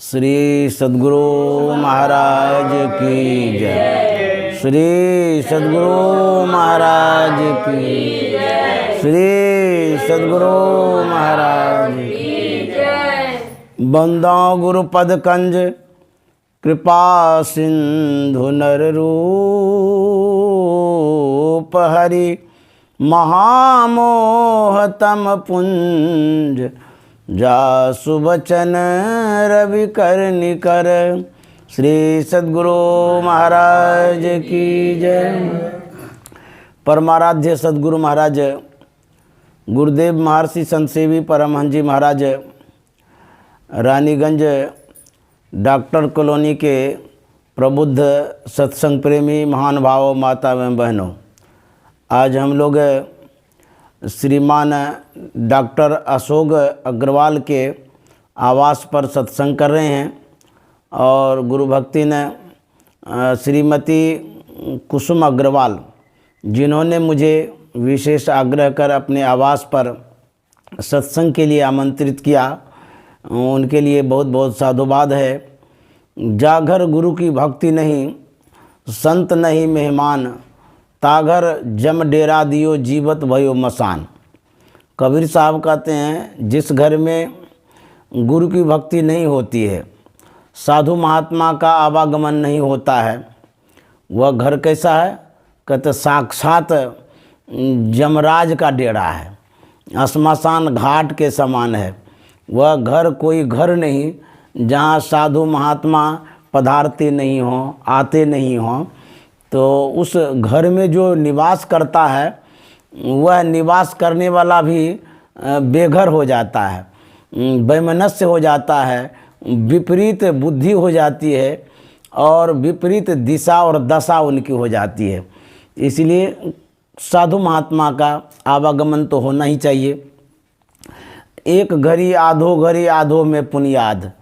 श्री सद्गुरु महाराज की जय। श्री सद्गुरु महाराज की जय। श्री सद्गुरु महाराज की जय। बंदो गुरुपद कंज कृपा सिंधु नर रूप हरि महामोहतम पुंज जासु बचन रवि कर निकर। श्री सद्गुरु महाराज की जय। परमाराध्य सद्गुरु महाराज गुरुदेव महर्षि संत सेवी परमहंस जी महाराज रानीगंज डॉक्टर कॉलोनी के प्रबुद्ध सत्संग प्रेमी महान भावों माता एवं बहनों, आज हम लोग श्रीमान डॉक्टर अशोक अग्रवाल के आवास पर सत्संग कर रहे हैं और गुरु भक्ति ने श्रीमती कुसुम अग्रवाल, जिन्होंने मुझे विशेष आग्रह कर अपने आवास पर सत्संग के लिए आमंत्रित किया, उनके लिए बहुत बहुत साधुवाद है। जाघर गुरु की भक्ति नहीं, संत नहीं मेहमान, ताघर जम डेरा दियो जीवत भयो मसान। कबीर साहब कहते हैं, जिस घर में गुरु की भक्ति नहीं होती है, साधु महात्मा का आवागमन नहीं होता है, वह घर कैसा है? कहते साक्षात जमराज का डेरा है, श्मशान घाट के समान है। वह घर कोई घर नहीं जहाँ साधु महात्मा पधारते नहीं हों, आते नहीं हों। तो उस घर में जो निवास करता है, वह निवास करने वाला भी बेघर हो जाता है, वैमनस्य हो जाता है, विपरीत बुद्धि हो जाती है और विपरीत दिशा और दशा उनकी हो जाती है। इसलिए साधु महात्मा का आवागमन तो होना ही चाहिए। एक घड़ी आधो में पुनियाद,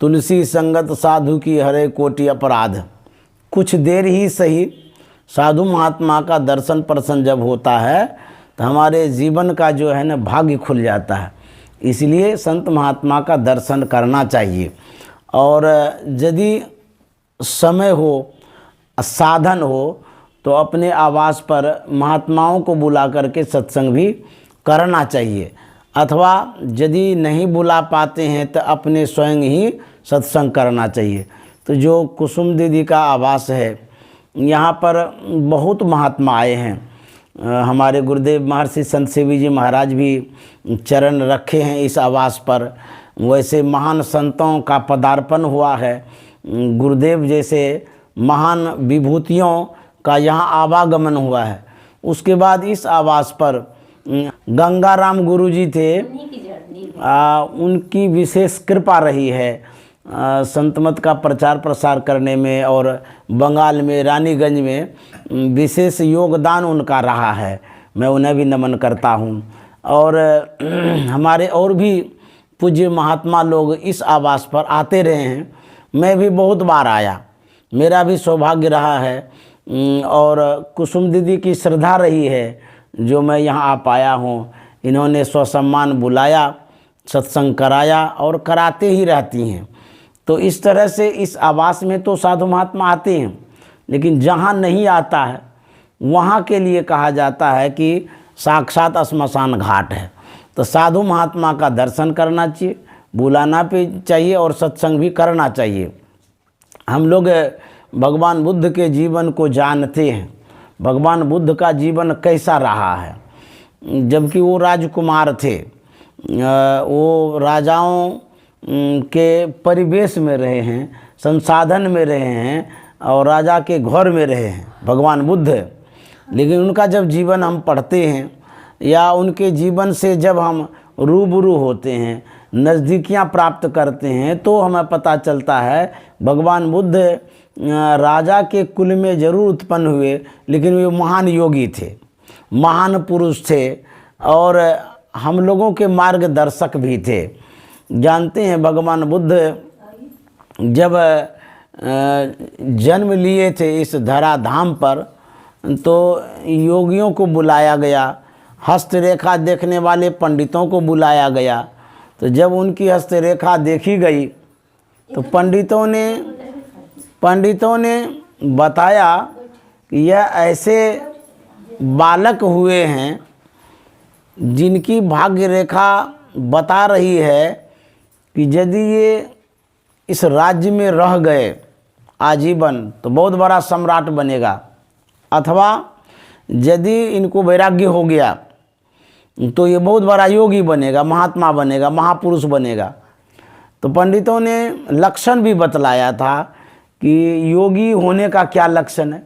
तुलसी संगत साधु की हरे कोटि अपराध। कुछ देर ही सही साधु महात्मा का दर्शन प्रसन्न जब होता है तो हमारे जीवन का जो है ना भाग्य खुल जाता है। इसलिए संत महात्मा का दर्शन करना चाहिए और यदि समय हो, साधन हो, तो अपने आवास पर महात्माओं को बुला करके सत्संग भी करना चाहिए। अथवा यदि नहीं बुला पाते हैं तो अपने स्वयं ही सत्संग करना चाहिए। तो जो कुसुम दीदी का आवास है, यहाँ पर बहुत महात्मा आए हैं। हमारे गुरुदेव महर्षि संत सेवी जी महाराज भी चरण रखे हैं इस आवास पर। वैसे महान संतों का पदार्पण हुआ है, गुरुदेव जैसे महान विभूतियों का यहाँ आवागमन हुआ है। उसके बाद इस आवास पर गंगाराम गुरुजी थे, उनकी विशेष कृपा रही है संतमत का प्रचार प्रसार करने में, और बंगाल में रानीगंज में विशेष योगदान उनका रहा है। मैं उन्हें भी नमन करता हूँ। और हमारे और भी पूज्य महात्मा लोग इस आवास पर आते रहे हैं। मैं भी बहुत बार आया, मेरा भी सौभाग्य रहा है और कुसुम दीदी की श्रद्धा रही है जो मैं यहाँ आ पाया हूँ। इन्होंने स्वसम्मान बुलाया, सत्संग कराया और कराते ही रहती हैं। तो इस तरह से इस आवास में तो साधु महात्मा आते हैं, लेकिन जहाँ नहीं आता है वहाँ के लिए कहा जाता है कि साक्षात श्मशान घाट है। तो साधु महात्मा का दर्शन करना चाहिए, बुलाना भी चाहिए और सत्संग भी करना चाहिए। हम लोग भगवान बुद्ध के जीवन को जानते हैं, भगवान बुद्ध का जीवन कैसा रहा है। जबकि वो राजकुमार थे, वो राजाओं के परिवेश में रहे हैं, संसाधन में रहे हैं और राजा के घर में रहे हैं भगवान बुद्ध। लेकिन उनका जब जीवन हम पढ़ते हैं या उनके जीवन से जब हम रूबरू होते हैं, नज़दीकियाँ प्राप्त करते हैं, तो हमें पता चलता है भगवान बुद्ध राजा के कुल में जरूर उत्पन्न हुए, लेकिन वे महान योगी थे, महान पुरुष थे और हम लोगों के मार्गदर्शक भी थे। जानते हैं भगवान बुद्ध जब जन्म लिए थे इस धराधाम पर, तो योगियों को बुलाया गया, हस्तरेखा देखने वाले पंडितों को बुलाया गया। तो जब उनकी हस्तरेखा देखी गई तो पंडितों ने बताया कि यह ऐसे बालक हुए हैं जिनकी भाग्य रेखा बता रही है कि यदि ये इस राज्य में रह गए आजीवन तो बहुत बड़ा सम्राट बनेगा, अथवा यदि इनको वैराग्य हो गया तो ये बहुत बड़ा योगी बनेगा, महात्मा बनेगा, महापुरुष बनेगा। तो पंडितों ने लक्षण भी बतलाया था कि योगी होने का क्या लक्षण है।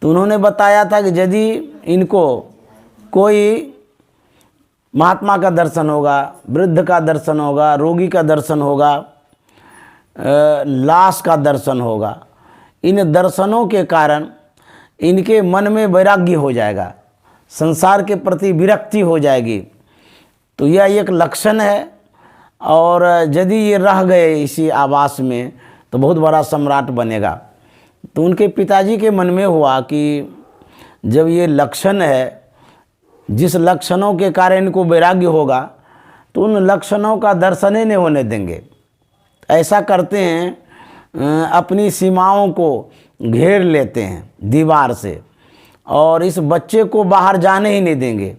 तो उन्होंने बताया था कि यदि इनको कोई महात्मा का दर्शन होगा, वृद्ध का दर्शन होगा, रोगी का दर्शन होगा, लाश का दर्शन होगा, इन दर्शनों के कारण इनके मन में वैराग्य हो जाएगा, संसार के प्रति विरक्ति हो जाएगी। तो यह एक लक्षण है, और यदि ये रह गए इसी आवास में तो बहुत बड़ा सम्राट बनेगा। तो उनके पिताजी के मन में हुआ कि जब ये लक्षण है, जिस लक्षणों के कारण इनको वैराग्य होगा, तो उन लक्षणों का दर्शन ही नहीं होने देंगे। ऐसा करते हैं, अपनी सीमाओं को घेर लेते हैं दीवार से, और इस बच्चे को बाहर जाने ही नहीं देंगे।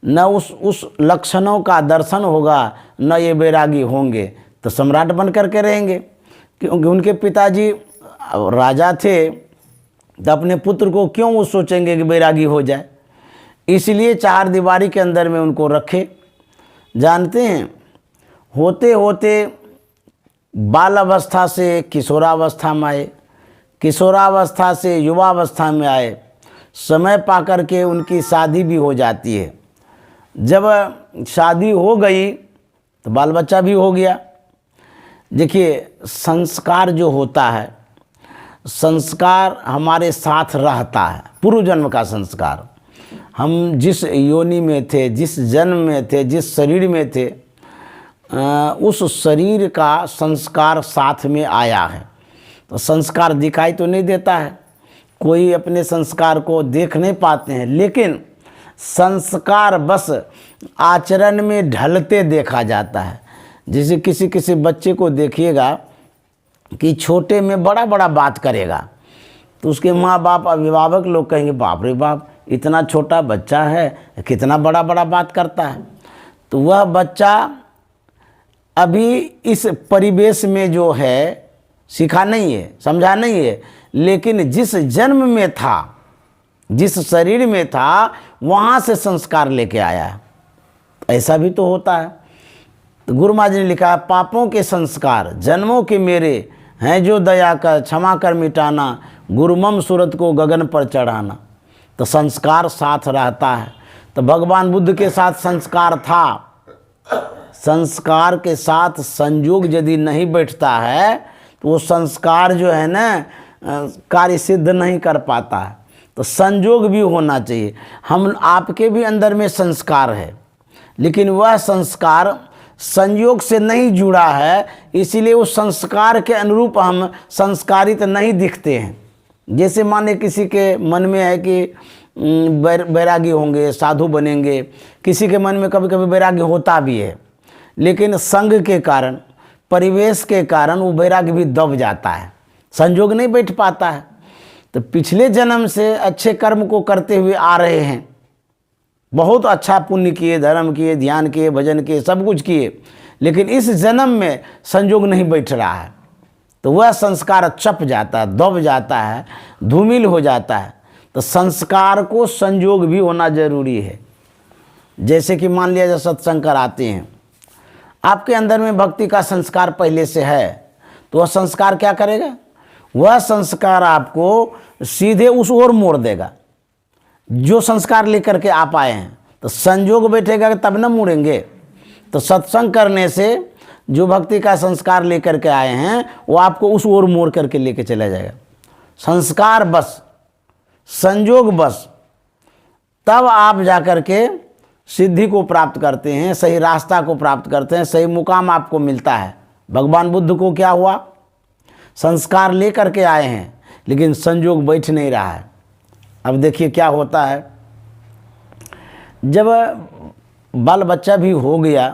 न उस लक्षणों का दर्शन होगा, न ये वैरागी होंगे, तो सम्राट बन करके रहेंगे। क्योंकि उनके पिताजी राजा थे, तो अपने पुत्र को क्यों वो सोचेंगे कि वैरागी हो जाए। इसलिए चार दीवारी के अंदर में उनको रखे। जानते हैं, होते होते बाल अवस्था से किशोरावस्था में आए, किशोरावस्था से युवावस्था में आए, समय पाकर के उनकी शादी भी हो जाती है। जब शादी हो गई तो बाल बच्चा भी हो गया। देखिए, संस्कार जो होता है, संस्कार हमारे साथ रहता है, पूर्व जन्म का संस्कार। हम जिस योनि में थे, जिस जन्म में थे, जिस शरीर में थे, उस शरीर का संस्कार साथ में आया है। तो संस्कार दिखाई तो नहीं देता है, कोई अपने संस्कार को देख नहीं पाते हैं, लेकिन संस्कार बस आचरण में ढलते देखा जाता है। जैसे किसी किसी बच्चे को देखिएगा कि छोटे में बड़ा बड़ा बात करेगा, तो उसके माँ बाप, अभिभावक लोग कहेंगे, बाप रे बाप, इतना छोटा बच्चा है, कितना बड़ा बड़ा बात करता है। तो वह बच्चा अभी इस परिवेश में जो है सीखा नहीं है, समझा नहीं है, लेकिन जिस जन्म में था, जिस शरीर में था, वहाँ से संस्कार लेके आया है। ऐसा भी तो होता है। तो गुरु महाराज ने लिखा है, पापों के संस्कार जन्मों के मेरे हैं जो दया कर क्षमा कर मिटाना, गुरुमम सूरत को गगन पर चढ़ाना। तो संस्कार साथ रहता है। तो भगवान बुद्ध के साथ संस्कार था, संस्कार के साथ संयोग यदि नहीं बैठता है तो वो संस्कार जो है ना कार्य सिद्ध नहीं कर पाता है। तो संयोग भी होना चाहिए। हम आपके भी अंदर में संस्कार है, लेकिन वह संस्कार संयोग से नहीं जुड़ा है, इसीलिए उस संस्कार के अनुरूप हम संस्कारित नहीं दिखते हैं। जैसे माने किसी के मन में है कि वैरागी होंगे, साधु बनेंगे, किसी के मन में कभी कभी वैरागी होता भी है, लेकिन संग के कारण, परिवेश के कारण वो वैरागी भी दब जाता है, संयोग नहीं बैठ पाता है। तो पिछले जन्म से अच्छे कर्म को करते हुए आ रहे हैं, बहुत अच्छा पुण्य किए, धर्म किए, ध्यान किए, भजन किए, सब कुछ किए, लेकिन इस जन्म में संयोग नहीं बैठ रहा है, तो वह संस्कार चप जाता है, दब जाता है, धूमिल हो जाता है। तो संस्कार को संयोग भी होना जरूरी है। जैसे कि मान लिया, जब सत्संग कराते हैं, आपके अंदर में भक्ति का संस्कार पहले से है, तो वह संस्कार क्या करेगा, वह संस्कार आपको सीधे उस ओर मोड़ देगा जो संस्कार लेकर के आप आए हैं। तो संयोग बैठेगा तब न मुड़ेंगे। तो सत्संग करने से जो भक्ति का संस्कार लेकर के आए हैं वो आपको उस ओर मोड़ करके लेके चला जाएगा। संस्कार बस, संयोग बस, तब आप जाकर के सिद्धि को प्राप्त करते हैं, सही रास्ता को प्राप्त करते हैं, सही मुकाम आपको मिलता है। भगवान बुद्ध को क्या हुआ, संस्कार लेकर के आए हैं लेकिन संयोग बैठ नहीं रहा है। अब देखिए क्या होता है, जब बाल बच्चा भी हो गया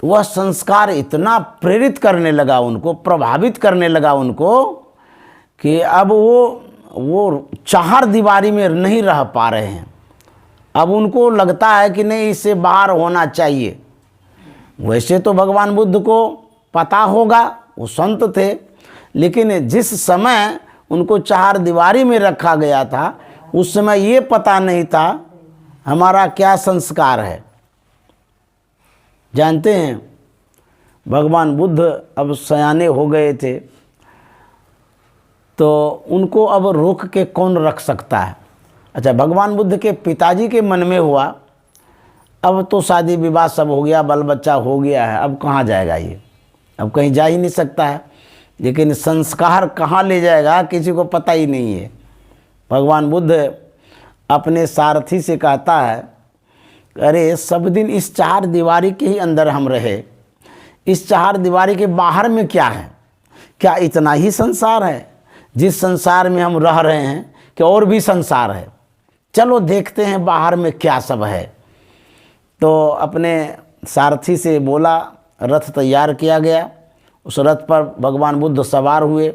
तो वह संस्कार इतना प्रेरित करने लगा उनको, प्रभावित करने लगा उनको कि अब वो चार दीवारी में नहीं रह पा रहे हैं। अब उनको लगता है कि नहीं, इससे बाहर होना चाहिए। वैसे तो भगवान बुद्ध को पता होगा, वो संत थे, लेकिन जिस समय उनको चार दीवारी में रखा गया था उस समय ये पता नहीं था हमारा क्या संस्कार है। जानते हैं, भगवान बुद्ध अब सयाने हो गए थे, तो उनको अब रोक के कौन रख सकता है। अच्छा, भगवान बुद्ध के पिताजी के मन में हुआ अब तो शादी विवाह सब हो गया, बाल बच्चा हो गया है, अब कहाँ जाएगा ये, अब कहीं जा ही नहीं सकता है। लेकिन संस्कार कहाँ ले जाएगा किसी को पता ही नहीं है। भगवान बुद्ध अपने सारथी से कहता है, अरे सब दिन इस चार दीवारी के ही अंदर हम रहे, इस चार दीवारी के बाहर में क्या है? क्या इतना ही संसार है जिस संसार में हम रह रहे हैं, कि और भी संसार है? चलो देखते हैं बाहर में क्या सब है। तो अपने सारथी से बोला, रथ तैयार किया गया, उस रथ पर भगवान बुद्ध सवार हुए।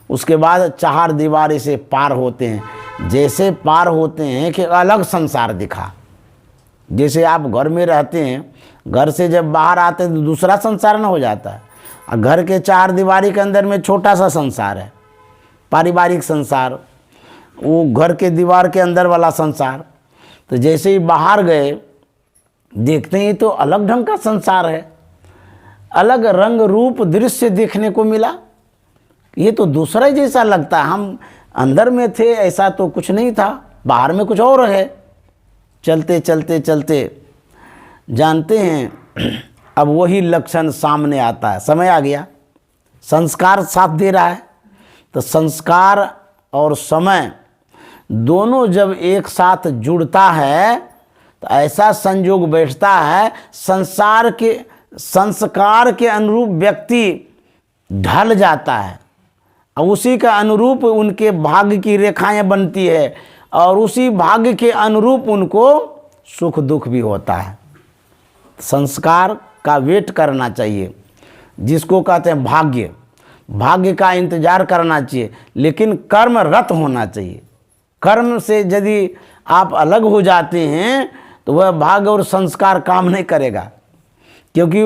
उसके बाद चार दीवारी से पार होते हैं। जैसे पार होते हैं कि अलग संसार दिखा। जैसे आप घर में रहते हैं, घर से जब बाहर आते हैं तो दूसरा संसार न हो जाता है। और घर के चार दीवारी के अंदर में छोटा सा संसार है, पारिवारिक संसार, वो घर के दीवार के अंदर वाला संसार। तो जैसे ही बाहर गए, देखते ही तो अलग ढंग का संसार है, अलग रंग रूप दृश्य देखने को मिला। ये तो दूसरा ही जैसा लगता है, हम अंदर में थे ऐसा तो कुछ नहीं था, बाहर में कुछ और है। चलते चलते चलते जानते हैं अब वही लक्षण सामने आता है। समय आ गया, संस्कार साथ दे रहा है। तो संस्कार और समय दोनों जब एक साथ जुड़ता है तो ऐसा संयोग बैठता है, संस्कार के अनुरूप व्यक्ति ढल जाता है और उसी का अनुरूप उनके भाग्य की रेखाएं बनती है और उसी भाग्य के अनुरूप उनको सुख दुख भी होता है। संस्कार का वेट करना चाहिए, जिसको कहते हैं भाग्य, भाग्य का इंतजार करना चाहिए, लेकिन कर्म रत होना चाहिए। कर्म से यदि आप अलग हो जाते हैं तो वह भाग्य और संस्कार काम नहीं करेगा, क्योंकि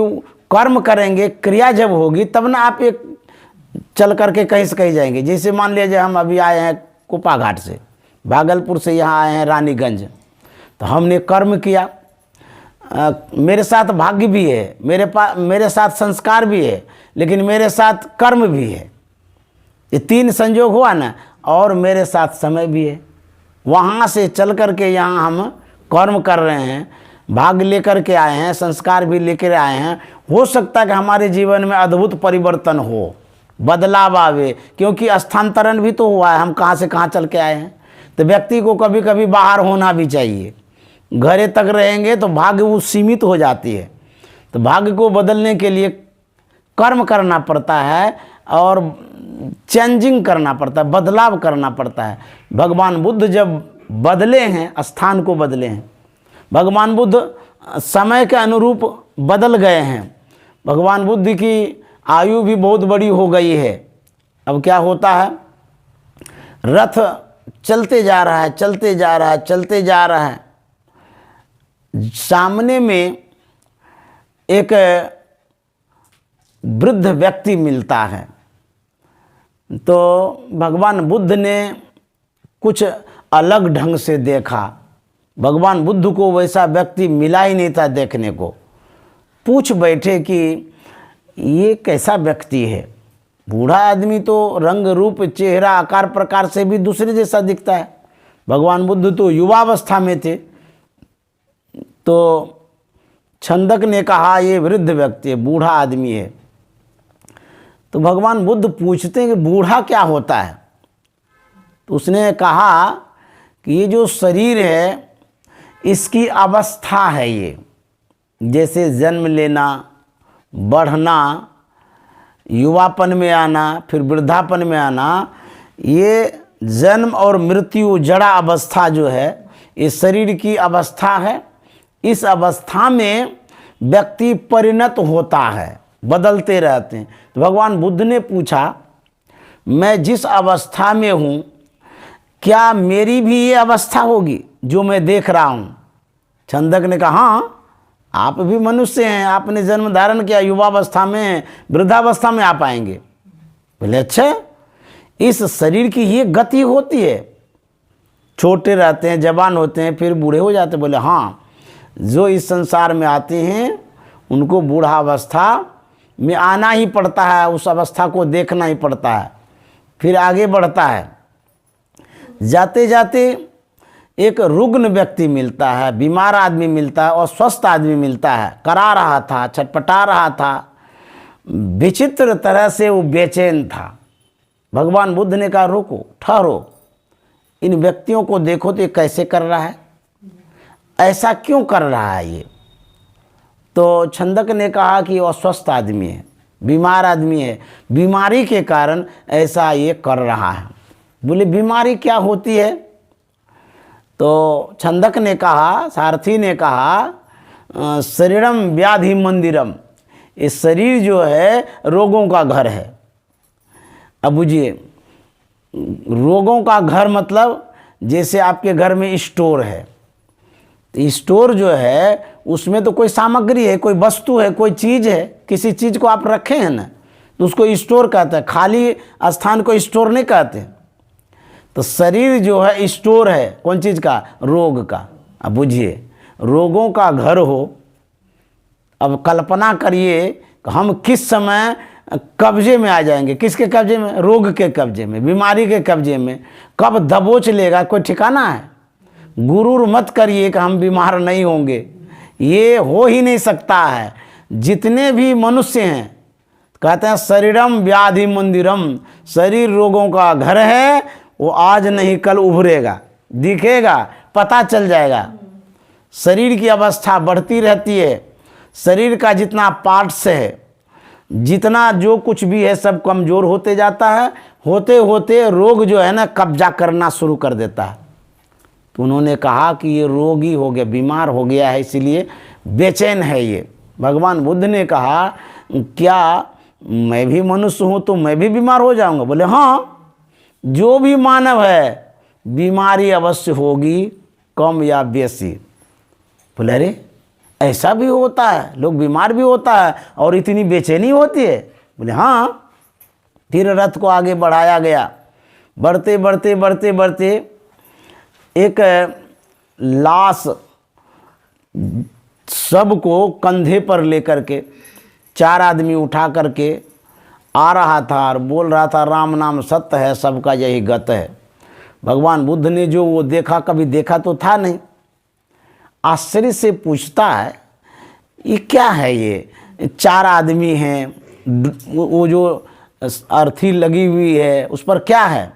कर्म करेंगे, क्रिया जब होगी तब ना आप एक चल करके कहीं से कहीं जाएंगे। जैसे मान लीजिए हम अभी आए हैं कुपा घाट से, भागलपुर से यहाँ आए हैं रानीगंज, तो हमने कर्म किया, मेरे साथ भाग्य भी है, मेरे साथ संस्कार भी है, लेकिन मेरे साथ कर्म भी है। ये तीन संयोग हुआ ना, और मेरे साथ समय भी है। वहाँ से चल कर के यहाँ हम कर्म कर रहे हैं, भाग्य लेकर के आए हैं, संस्कार भी लेकर आए हैं। हो सकता है कि हमारे जीवन में अद्भुत परिवर्तन हो, बदलाव आवे, क्योंकि स्थानांतरण भी तो हुआ है, हम कहाँ से कहाँ चल के आए हैं। तो व्यक्ति को कभी कभी बाहर होना भी चाहिए। घरे तक रहेंगे तो भाग्य वो सीमित हो जाती है। तो भाग्य को बदलने के लिए कर्म करना पड़ता है और चेंजिंग करना पड़ता है, बदलाव करना पड़ता है। भगवान बुद्ध जब बदले हैं, स्थान को बदले हैं, भगवान बुद्ध समय के अनुरूप बदल गए हैं। भगवान बुद्ध की आयु भी बहुत बड़ी हो गई है। अब क्या होता है, रथ चलते जा रहा है, चलते जा रहा है, चलते जा रहा है, सामने में एक वृद्ध व्यक्ति मिलता है। तो भगवान बुद्ध ने कुछ अलग ढंग से देखा। भगवान बुद्ध को वैसा व्यक्ति मिला ही नहीं था देखने को। पूछ बैठे कि ये कैसा व्यक्ति है। बूढ़ा आदमी तो रंग रूप चेहरा आकार प्रकार से भी दूसरे जैसा दिखता है। भगवान बुद्ध तो युवावस्था में थे। तो छंदक ने कहा ये वृद्ध व्यक्ति है, बूढ़ा आदमी है। तो भगवान बुद्ध पूछते हैं कि बूढ़ा क्या होता है। तो उसने कहा कि ये जो शरीर है इसकी अवस्था है, ये जैसे जन्म लेना, बढ़ना, युवापन में आना, फिर वृद्धापन में आना, ये जन्म और मृत्यु जड़ा अवस्था जो है ये शरीर की अवस्था है। इस अवस्था में व्यक्ति परिणत होता है, बदलते रहते हैं। तो भगवान बुद्ध ने पूछा, मैं जिस अवस्था में हूँ क्या मेरी भी ये अवस्था होगी जो मैं देख रहा हूँ? छंदक ने कहा, हाँ आप भी मनुष्य हैं, आपने जन्म धारण किया, युवावस्था में, वृद्धावस्था में आप आएंगे। बोले अच्छा, इस शरीर की ये गति होती है, छोटे रहते हैं, जवान होते हैं, फिर बूढ़े हो जाते हैं। बोले हाँ, जो इस संसार में आते हैं उनको बूढ़ावस्था में आना ही पड़ता है, उस अवस्था को देखना ही पड़ता है, फिर आगे बढ़ता है। जाते जाते एक रुग्ण व्यक्ति मिलता है, बीमार आदमी मिलता है और स्वस्थ आदमी मिलता है, करा रहा था, छटपटा रहा था, विचित्र तरह से वो बेचैन था। भगवान बुद्ध ने कहा, रुको, ठहरो, इन व्यक्तियों को देखो तो ये कैसे कर रहा है, ऐसा क्यों कर रहा है ये? तो छंदक ने कहा कि वो स्वस्थ आदमी है, बीमार आदमी है, बीमारी के कारण ऐसा ये कर रहा है। बोले बीमारी क्या होती है? तो छंदक ने कहा, सारथी ने कहा, शरीरम व्याधि मंदिरम, ये शरीर जो है रोगों का घर है। अब बुझिए, रोगों का घर मतलब जैसे आपके घर में स्टोर है, तो स्टोर जो है उसमें तो कोई सामग्री है, कोई वस्तु है, कोई चीज़ है, किसी चीज़ को आप रखे हैं ना, तो उसको स्टोर कहते हैं, खाली स्थान को स्टोर नहीं कहते। तो शरीर जो है स्टोर है, कौन चीज़ का? रोग का। अब बुझिए, रोगों का घर हो। अब कल्पना करिए हम किस समय कब्जे में आ जाएंगे। किसके कब्जे में? रोग के कब्जे में, बीमारी के कब्जे में। कब दबोच लेगा कोई ठिकाना है? गुरूर मत करिए कि हम बीमार नहीं होंगे, ये हो ही नहीं सकता है। जितने भी मनुष्य हैं कहते हैं शरीरम व्याधि मंदिरम, शरीर रोगों का घर है, वो आज नहीं कल उभरेगा, दिखेगा, पता चल जाएगा। शरीर की अवस्था बढ़ती रहती है, शरीर का जितना पार्ट्स है, जितना जो कुछ भी है सब कमज़ोर होते जाता है, होते होते रोग जो है ना कब्जा करना शुरू कर देता है। तो उन्होंने कहा कि ये रोगी हो गया, बीमार हो गया है, इसीलिए बेचैन है ये। भगवान बुद्ध ने कहा, क्या मैं भी मनुष्य हूँ तो मैं भी बीमार हो जाऊँगा? बोले हाँ, जो भी मानव है बीमारी अवश्य होगी, कम या बेसी। बोले अरे ऐसा भी होता है, लोग बीमार भी होता है और इतनी बेचैनी होती है? बोले हाँ। फिर रथ को आगे बढ़ाया गया, बढ़ते बढ़ते बढ़ते बढ़ते एक लाश सबको कंधे पर लेकर के 4 आदमी उठा करके आ रहा था और बोल रहा था, राम नाम सत्य है, सबका यही गत है। भगवान बुद्ध ने जो वो देखा, कभी देखा तो था नहीं, आश्चर्य से पूछता है, ये क्या है? ये 4 आदमी हैं, वो जो अर्थी लगी हुई है उस पर क्या है?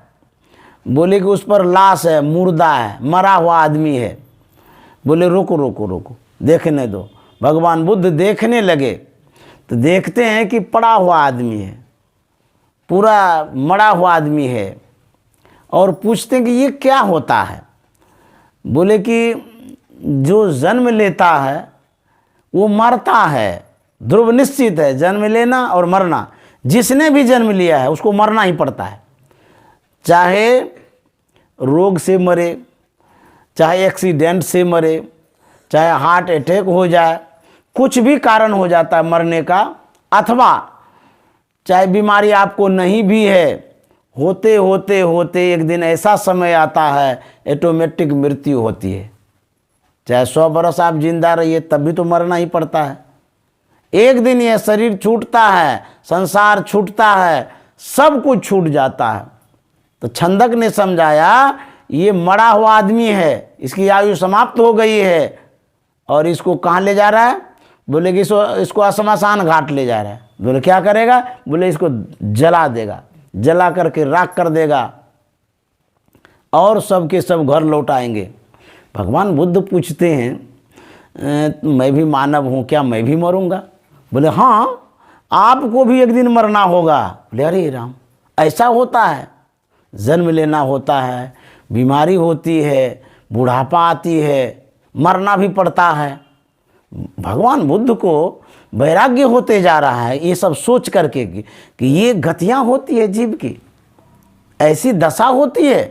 बोले कि उस पर लाश है, मुर्दा है, मरा हुआ आदमी है। बोले रुको रुको रुको, देखने दो। भगवान बुद्ध देखने लगे तो देखते हैं कि पड़ा हुआ आदमी है, पूरा मरा हुआ आदमी है, और पूछते हैं कि ये क्या होता है? बोले कि जो जन्म लेता है वो मरता है, ध्रुव निश्चित है, जन्म लेना और मरना। जिसने भी जन्म लिया है उसको मरना ही पड़ता है, चाहे रोग से मरे, चाहे एक्सीडेंट से मरे, चाहे हार्ट अटैक हो जाए, कुछ भी कारण हो जाता है मरने का, अथवा चाहे बीमारी आपको नहीं भी है, होते होते होते एक दिन ऐसा समय आता है ऑटोमेटिक मृत्यु होती है। चाहे 100 बरस आप जिंदा रहिए तब भी तो मरना ही पड़ता है। एक दिन ये शरीर छूटता है, संसार छूटता है, सब कुछ छूट जाता है। तो छंदक ने समझाया ये मरा हुआ आदमी है, इसकी आयु समाप्त हो गई है, और इसको कहाँ ले जा रहा है? बोले कि इसको शमशान घाट ले जा रहा है। बोले क्या करेगा? बोले इसको जला देगा, जला करके राख कर देगा और सब के सब घर लौट आएंगे। भगवान बुद्ध पूछते हैं, मैं भी मानव हूँ, क्या मैं भी मरूंगा? बोले हाँ, आपको भी एक दिन मरना होगा। बोले अरे राम, ऐसा होता है? जन्म लेना होता है, बीमारी होती है, बुढ़ापा आती है, मरना भी पड़ता है। भगवान बुद्ध को वैराग्य होते जा रहा है ये सब सोच करके कि ये गतियाँ होती है जीव की, ऐसी दशा होती है।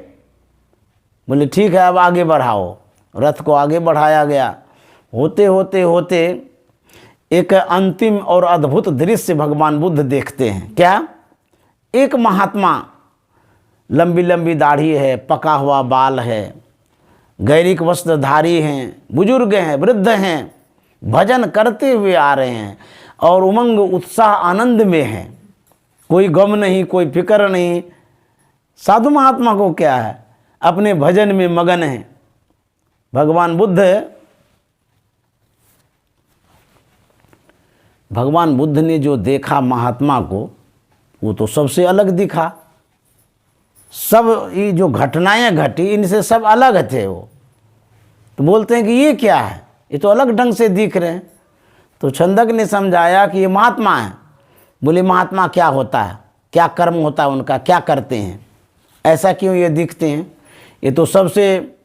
बोले ठीक है अब आगे बढ़ाओ। रथ को आगे बढ़ाया गया। होते होते होते एक अंतिम और अद्भुत दृश्य भगवान बुद्ध देखते हैं। क्या? एक महात्मा, लंबी लंबी दाढ़ी है, पका हुआ बाल है, गैरिक वस्त्रधारी हैं, बुजुर्ग हैं, वृद्ध हैं, भजन करते हुए आ रहे हैं और उमंग उत्साह आनंद में हैं। कोई गम नहीं, कोई फिक्र नहीं। साधु महात्मा को क्या है, अपने भजन में मगन है। भगवान बुद्ध ने जो देखा महात्मा को, वो तो सबसे अलग दिखा। सब ये जो घटनाएं घटी इनसे सब अलग थे। वो तो बोलते हैं कि ये क्या है, ये तो अलग ढंग से दिख रहे हैं। तो छंदक ने समझाया कि ये महात्मा है। बोले महात्मा क्या होता है, क्या कर्म होता है उनका, क्या करते हैं, ऐसा क्यों ये दिखते हैं? ये तो सबसे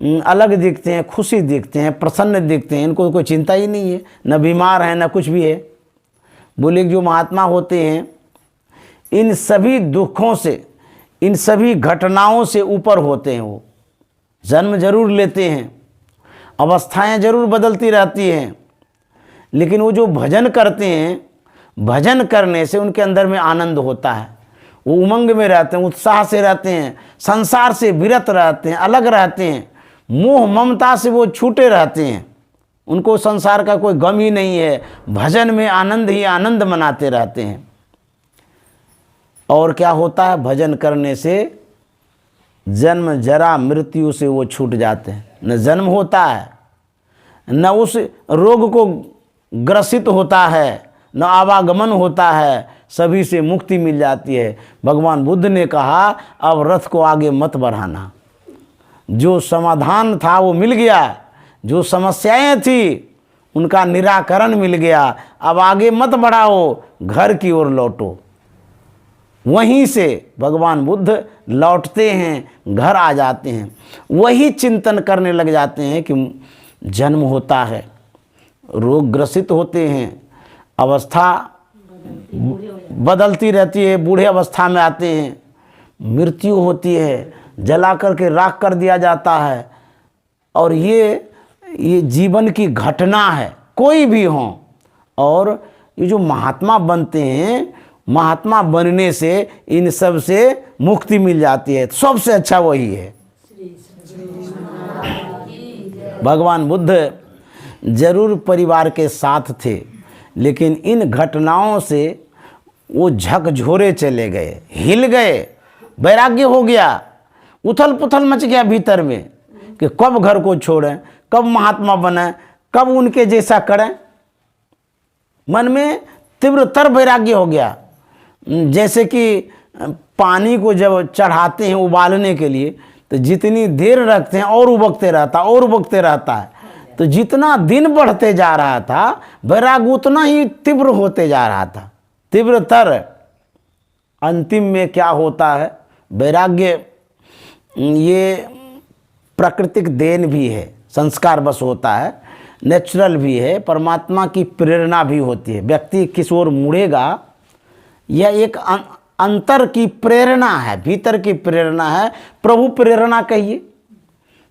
अलग दिखते हैं, खुशी दिखते हैं, प्रसन्न दिखते हैं, इनको कोई चिंता ही नहीं है, न बीमार है न कुछ भी है। बोले जो महात्मा होते हैं इन सभी दुखों से, इन सभी घटनाओं से ऊपर होते हैं। वो जन्म जरूर लेते हैं, अवस्थाएं जरूर बदलती रहती हैं, लेकिन वो जो भजन करते हैं, भजन करने से उनके अंदर में आनंद होता है। वो उमंग में रहते हैं, उत्साह से रहते हैं, संसार से विरत रहते हैं, अलग रहते हैं, मोह ममता से वो छूटे रहते हैं। उनको संसार का कोई गम ही नहीं है, भजन में आनंद ही आनंद मनाते रहते हैं। और क्या होता है, भजन करने से जन्म जरा मृत्यु से वो छूट जाते हैं। न जन्म होता है, न उस रोग को ग्रसित होता है, न आवागमन होता है, सभी से मुक्ति मिल जाती है। भगवान बुद्ध ने कहा अब रथ को आगे मत बढ़ाना। जो समाधान था वो मिल गया, जो समस्याएं थी उनका निराकरण मिल गया। अब आगे मत बढ़ाओ, घर की ओर लौटो। वहीं से भगवान बुद्ध लौटते हैं, घर आ जाते हैं। वही चिंतन करने लग जाते हैं कि जन्म होता है, रोग ग्रसित होते हैं, अवस्था बदलती रहती है, बूढ़े अवस्था में आते हैं, मृत्यु होती है, जला करके राख कर दिया जाता है। और ये जीवन की घटना है, कोई भी हो। और ये जो महात्मा बनते हैं, महात्मा बनने से इन सब से मुक्ति मिल जाती है। सबसे अच्छा वही है। भगवान बुद्ध जरूर परिवार के साथ थे, लेकिन इन घटनाओं से वो झकझोरे चले गए, हिल गए, वैराग्य हो गया, उथल पुथल मच गया भीतर में कि कब घर को छोड़ें, कब महात्मा बने, कब उनके जैसा करें। मन में तीव्रतर वैराग्य हो गया। जैसे कि पानी को जब चढ़ाते हैं उबालने के लिए, तो जितनी देर रखते हैं और उबकते रहता है। तो जितना दिन बढ़ते जा रहा था, वैराग्य उतना ही तीव्र होते जा रहा था, तीव्रतर। अंतिम में क्या होता है, वैराग्य ये प्राकृतिक देन भी है, संस्कार बस होता है, नेचुरल भी है, परमात्मा की प्रेरणा भी होती है। व्यक्ति किस ओर मुड़ेगा, यह एक अंतर की प्रेरणा है, भीतर की प्रेरणा है, प्रभु प्रेरणा कहिए।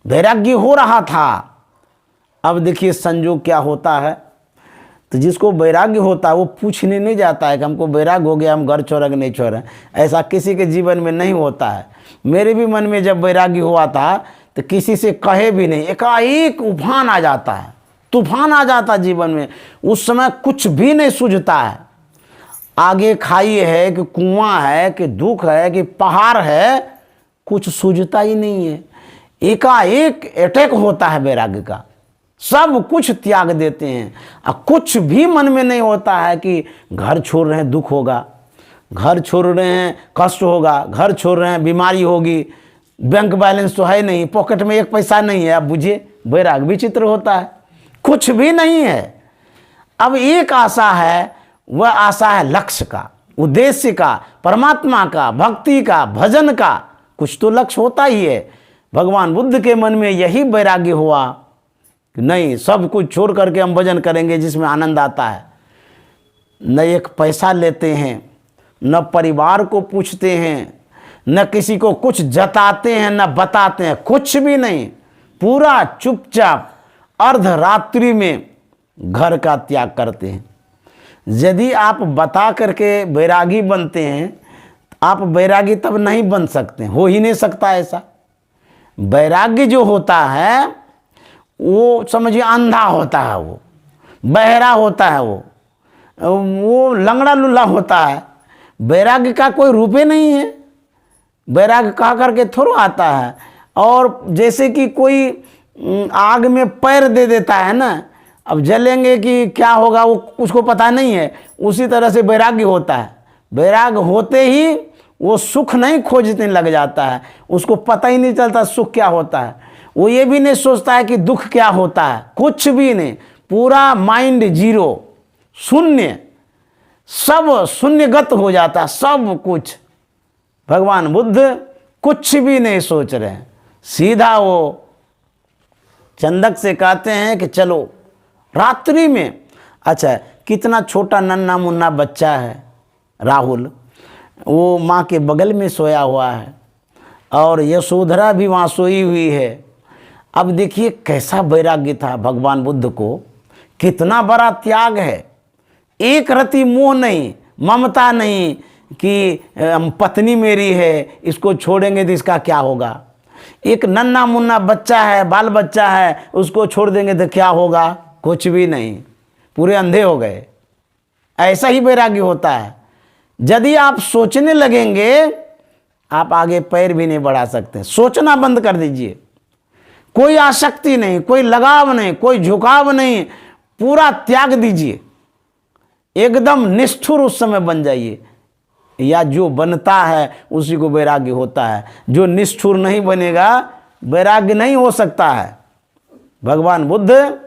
वैराग्य हो रहा था। अब देखिए संजोग क्या होता है। तो जिसको वैराग्य होता है वो पूछने नहीं जाता है कि हमको वैराग्य हो गया, हम घर छोड़े कि नहीं छोड़े। ऐसा किसी के जीवन में नहीं होता है। मेरे भी मन में जब वैराग्य हुआ था तो किसी से कहे भी नहीं, एकाएक उफान आ जाता है, तूफान आ जाता है जीवन में। उस समय कुछ भी नहीं सूझता है, आगे खाई है कि कुआं है कि दुख है कि पहाड़ है, कुछ सूझता ही नहीं है। एकाएक अटैक होता है वैराग्य का, सब कुछ त्याग देते हैं। और कुछ भी मन में नहीं होता है कि घर छोड़ रहे हैं दुख होगा, घर छोड़ रहे हैं कष्ट होगा, घर छोड़ रहे हैं बीमारी होगी, बैंक बैलेंस तो है नहीं, पॉकेट में एक पैसा नहीं है। अब बुझिए वैराग्य विचित्र होता है, कुछ भी नहीं है। अब एक आशा है, वह आशा है लक्ष्य का, उद्देश्य का, परमात्मा का, भक्ति का, भजन का। कुछ तो लक्ष्य होता ही है। भगवान बुद्ध के मन में यही वैराग्य हुआ कि नहीं, सब कुछ छोड़ करके हम भजन करेंगे जिसमें आनंद आता है। न एक पैसा लेते हैं, न परिवार को पूछते हैं, न किसी को कुछ जताते हैं, न बताते हैं, कुछ भी नहीं। पूरा चुपचाप अर्धरात्रि में घर का त्याग करते हैं। यदि आप बता करके बैरागी बनते हैं, आप बैरागी तब नहीं बन सकते, हो ही नहीं सकता ऐसा। बैरागी जो होता है वो समझिए अंधा होता है, वो बहरा होता है, वो लंगड़ा लुल्ला होता है। बैरागी का कोई रूप ही नहीं है। बैराग कहा करके थोड़ा आता है। और जैसे कि कोई आग में पैर दे देता है ना, अब जलेंगे कि क्या होगा वो उसको पता नहीं है, उसी तरह से बैराग्य होता है। बैराग होते ही वो सुख नहीं खोजने लग जाता है, उसको पता ही नहीं चलता सुख क्या होता है। वो ये भी नहीं सोचता है कि दुख क्या होता है, कुछ भी नहीं। पूरा माइंड जीरो, शून्य, सब शून्यगत हो जाता है सब कुछ। भगवान बुद्ध कुछ भी नहीं सोच रहे हैं, सीधा वो चंदक से कहते हैं कि चलो रात्रि में। अच्छा, कितना छोटा नन्हा मुन्ना बच्चा है राहुल, वो माँ के बगल में सोया हुआ है और यशोधरा भी वहाँ सोई हुई है। अब देखिए कैसा वैराग्य था भगवान बुद्ध को, कितना बड़ा त्याग है। एक रति मोह नहीं, ममता नहीं कि पत्नी मेरी है, इसको छोड़ेंगे तो इसका क्या होगा। एक नन्हा मुन्ना बच्चा है, बाल बच्चा है, उसको छोड़ देंगे तो क्या होगा, कुछ भी नहीं, पूरे अंधे हो गए। ऐसा ही वैराग्य होता है। यदि आप सोचने लगेंगे, आप आगे पैर भी नहीं बढ़ा सकते। सोचना बंद कर दीजिए, कोई आसक्ति नहीं, कोई लगाव नहीं, कोई झुकाव नहीं, पूरा त्याग दीजिए, एकदम निष्ठुर उस समय बन जाइए। या जो बनता है उसी को वैराग्य होता है। जो निष्ठुर नहीं बनेगा वैराग्य नहीं हो सकता है। भगवान बुद्ध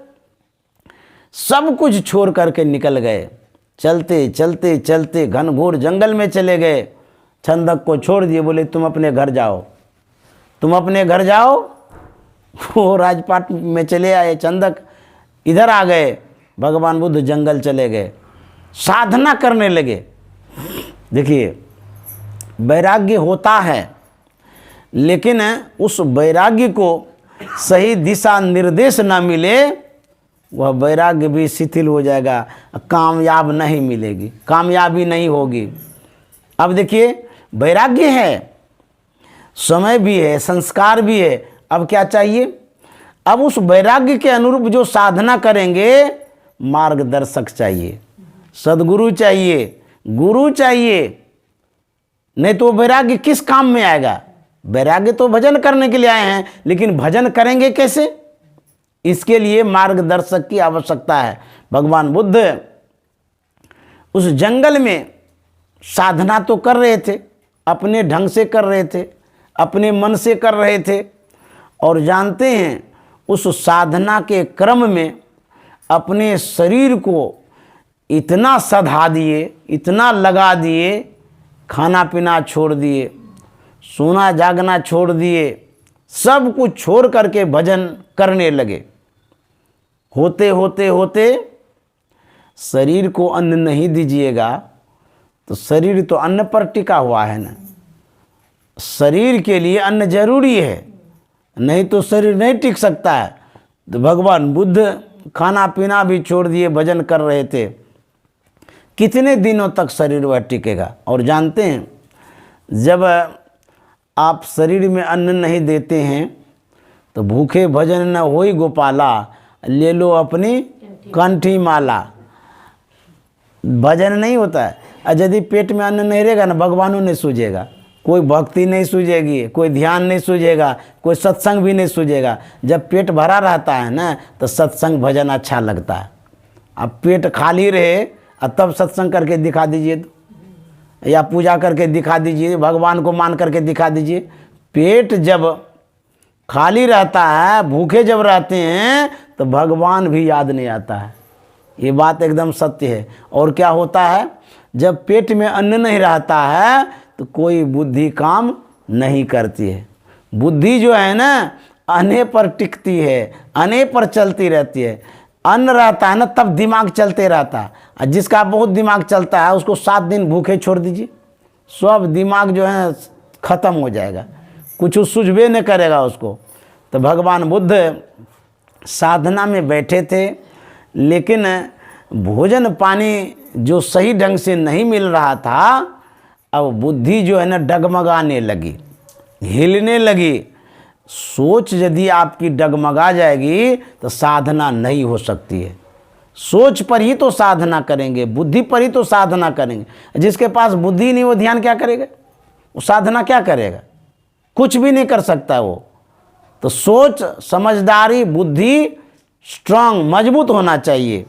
सब कुछ छोड़ करके निकल गए, चलते चलते चलते घनघोर जंगल में चले गए। चंदक को छोड़ दिए, बोले तुम अपने घर जाओ, तुम अपने घर जाओ। वो राजपाट में चले आए, चंदक इधर आ गए। भगवान बुद्ध जंगल चले गए, साधना करने लगे। देखिए वैराग्य होता है, लेकिन उस वैराग्य को सही दिशा निर्देश ना मिले, वह वैराग्य भी शिथिल हो जाएगा, कामयाब नहीं मिलेगी, कामयाबी नहीं होगी। अब देखिए वैराग्य है, समय भी है, संस्कार भी है। अब क्या चाहिए? अब उस वैराग्य के अनुरूप जो साधना करेंगे, मार्गदर्शक चाहिए, सद्गुरु चाहिए, गुरु चाहिए। नहीं तो वैराग्य किस काम में आएगा? वैराग्य तो भजन करने के लिए आए हैं, लेकिन भजन करेंगे कैसे? इसके लिए मार्गदर्शक की आवश्यकता है। भगवान बुद्ध उस जंगल में साधना तो कर रहे थे, अपने ढंग से कर रहे थे, अपने मन से कर रहे थे। और जानते हैं उस साधना के क्रम में अपने शरीर को इतना सधा दिए, इतना लगा दिए, खाना पीना छोड़ दिए, सोना जागना छोड़ दिए, सब कुछ छोड़ करके भजन करने लगे। होते होते होते शरीर को अन्न नहीं दीजिएगा तो शरीर तो अन्न पर टिका हुआ है ना। शरीर के लिए अन्न जरूरी है, नहीं तो शरीर नहीं टिक सकता है। तो भगवान बुद्ध खाना पीना भी छोड़ दिए, भजन कर रहे थे। कितने दिनों तक शरीर वह टिकेगा? और जानते हैं जब आप शरीर में अन्न नहीं देते हैं तो भूखे भजन न होई गोपाला, ले लो अपनी कंठी माला। भजन नहीं होता है। और यदि पेट में अन्न नहीं रहेगा ना, भगवानों नहीं सूझेगा, कोई भक्ति नहीं सूझेगी, कोई ध्यान नहीं सूझेगा, कोई सत्संग भी नहीं सूझेगा। जब पेट भरा रहता है ना तो सत्संग भजन अच्छा लगता है। अब पेट खाली रहे और तब सत्संग करके दिखा दीजिए, तो या पूजा करके दिखा दीजिए, भगवान को मान करके दिखा दीजिए। पेट जब खाली रहता है, भूखे जब रहते हैं तो भगवान भी याद नहीं आता है। ये बात एकदम सत्य है। और क्या होता है, जब पेट में अन्न नहीं रहता है तो कोई बुद्धि काम नहीं करती है। बुद्धि जो है ना अने पर टिकती है, अने पर चलती रहती है। अन्न रहता है ना तब दिमाग चलते रहता है, और जिसका बहुत दिमाग चलता है उसको 7 दिन भूखे छोड़ दीजिए, सब दिमाग जो है ख़त्म हो जाएगा, कुछ सूझबे नहीं करेगा उसको। तो भगवान बुद्ध साधना में बैठे थे, लेकिन भोजन पानी जो सही ढंग से नहीं मिल रहा था, अब बुद्धि जो है ना डगमगाने लगी, हिलने लगी। सोच यदि आपकी डगमगा जाएगी तो साधना नहीं हो सकती है। सोच पर ही तो साधना करेंगे, बुद्धि पर ही तो साधना करेंगे। जिसके पास बुद्धि नहीं वो ध्यान क्या करेगा, वो साधना क्या करेगा, कुछ भी नहीं कर सकता वो। तो सोच, समझदारी, बुद्धि स्ट्रांग, मजबूत होना चाहिए।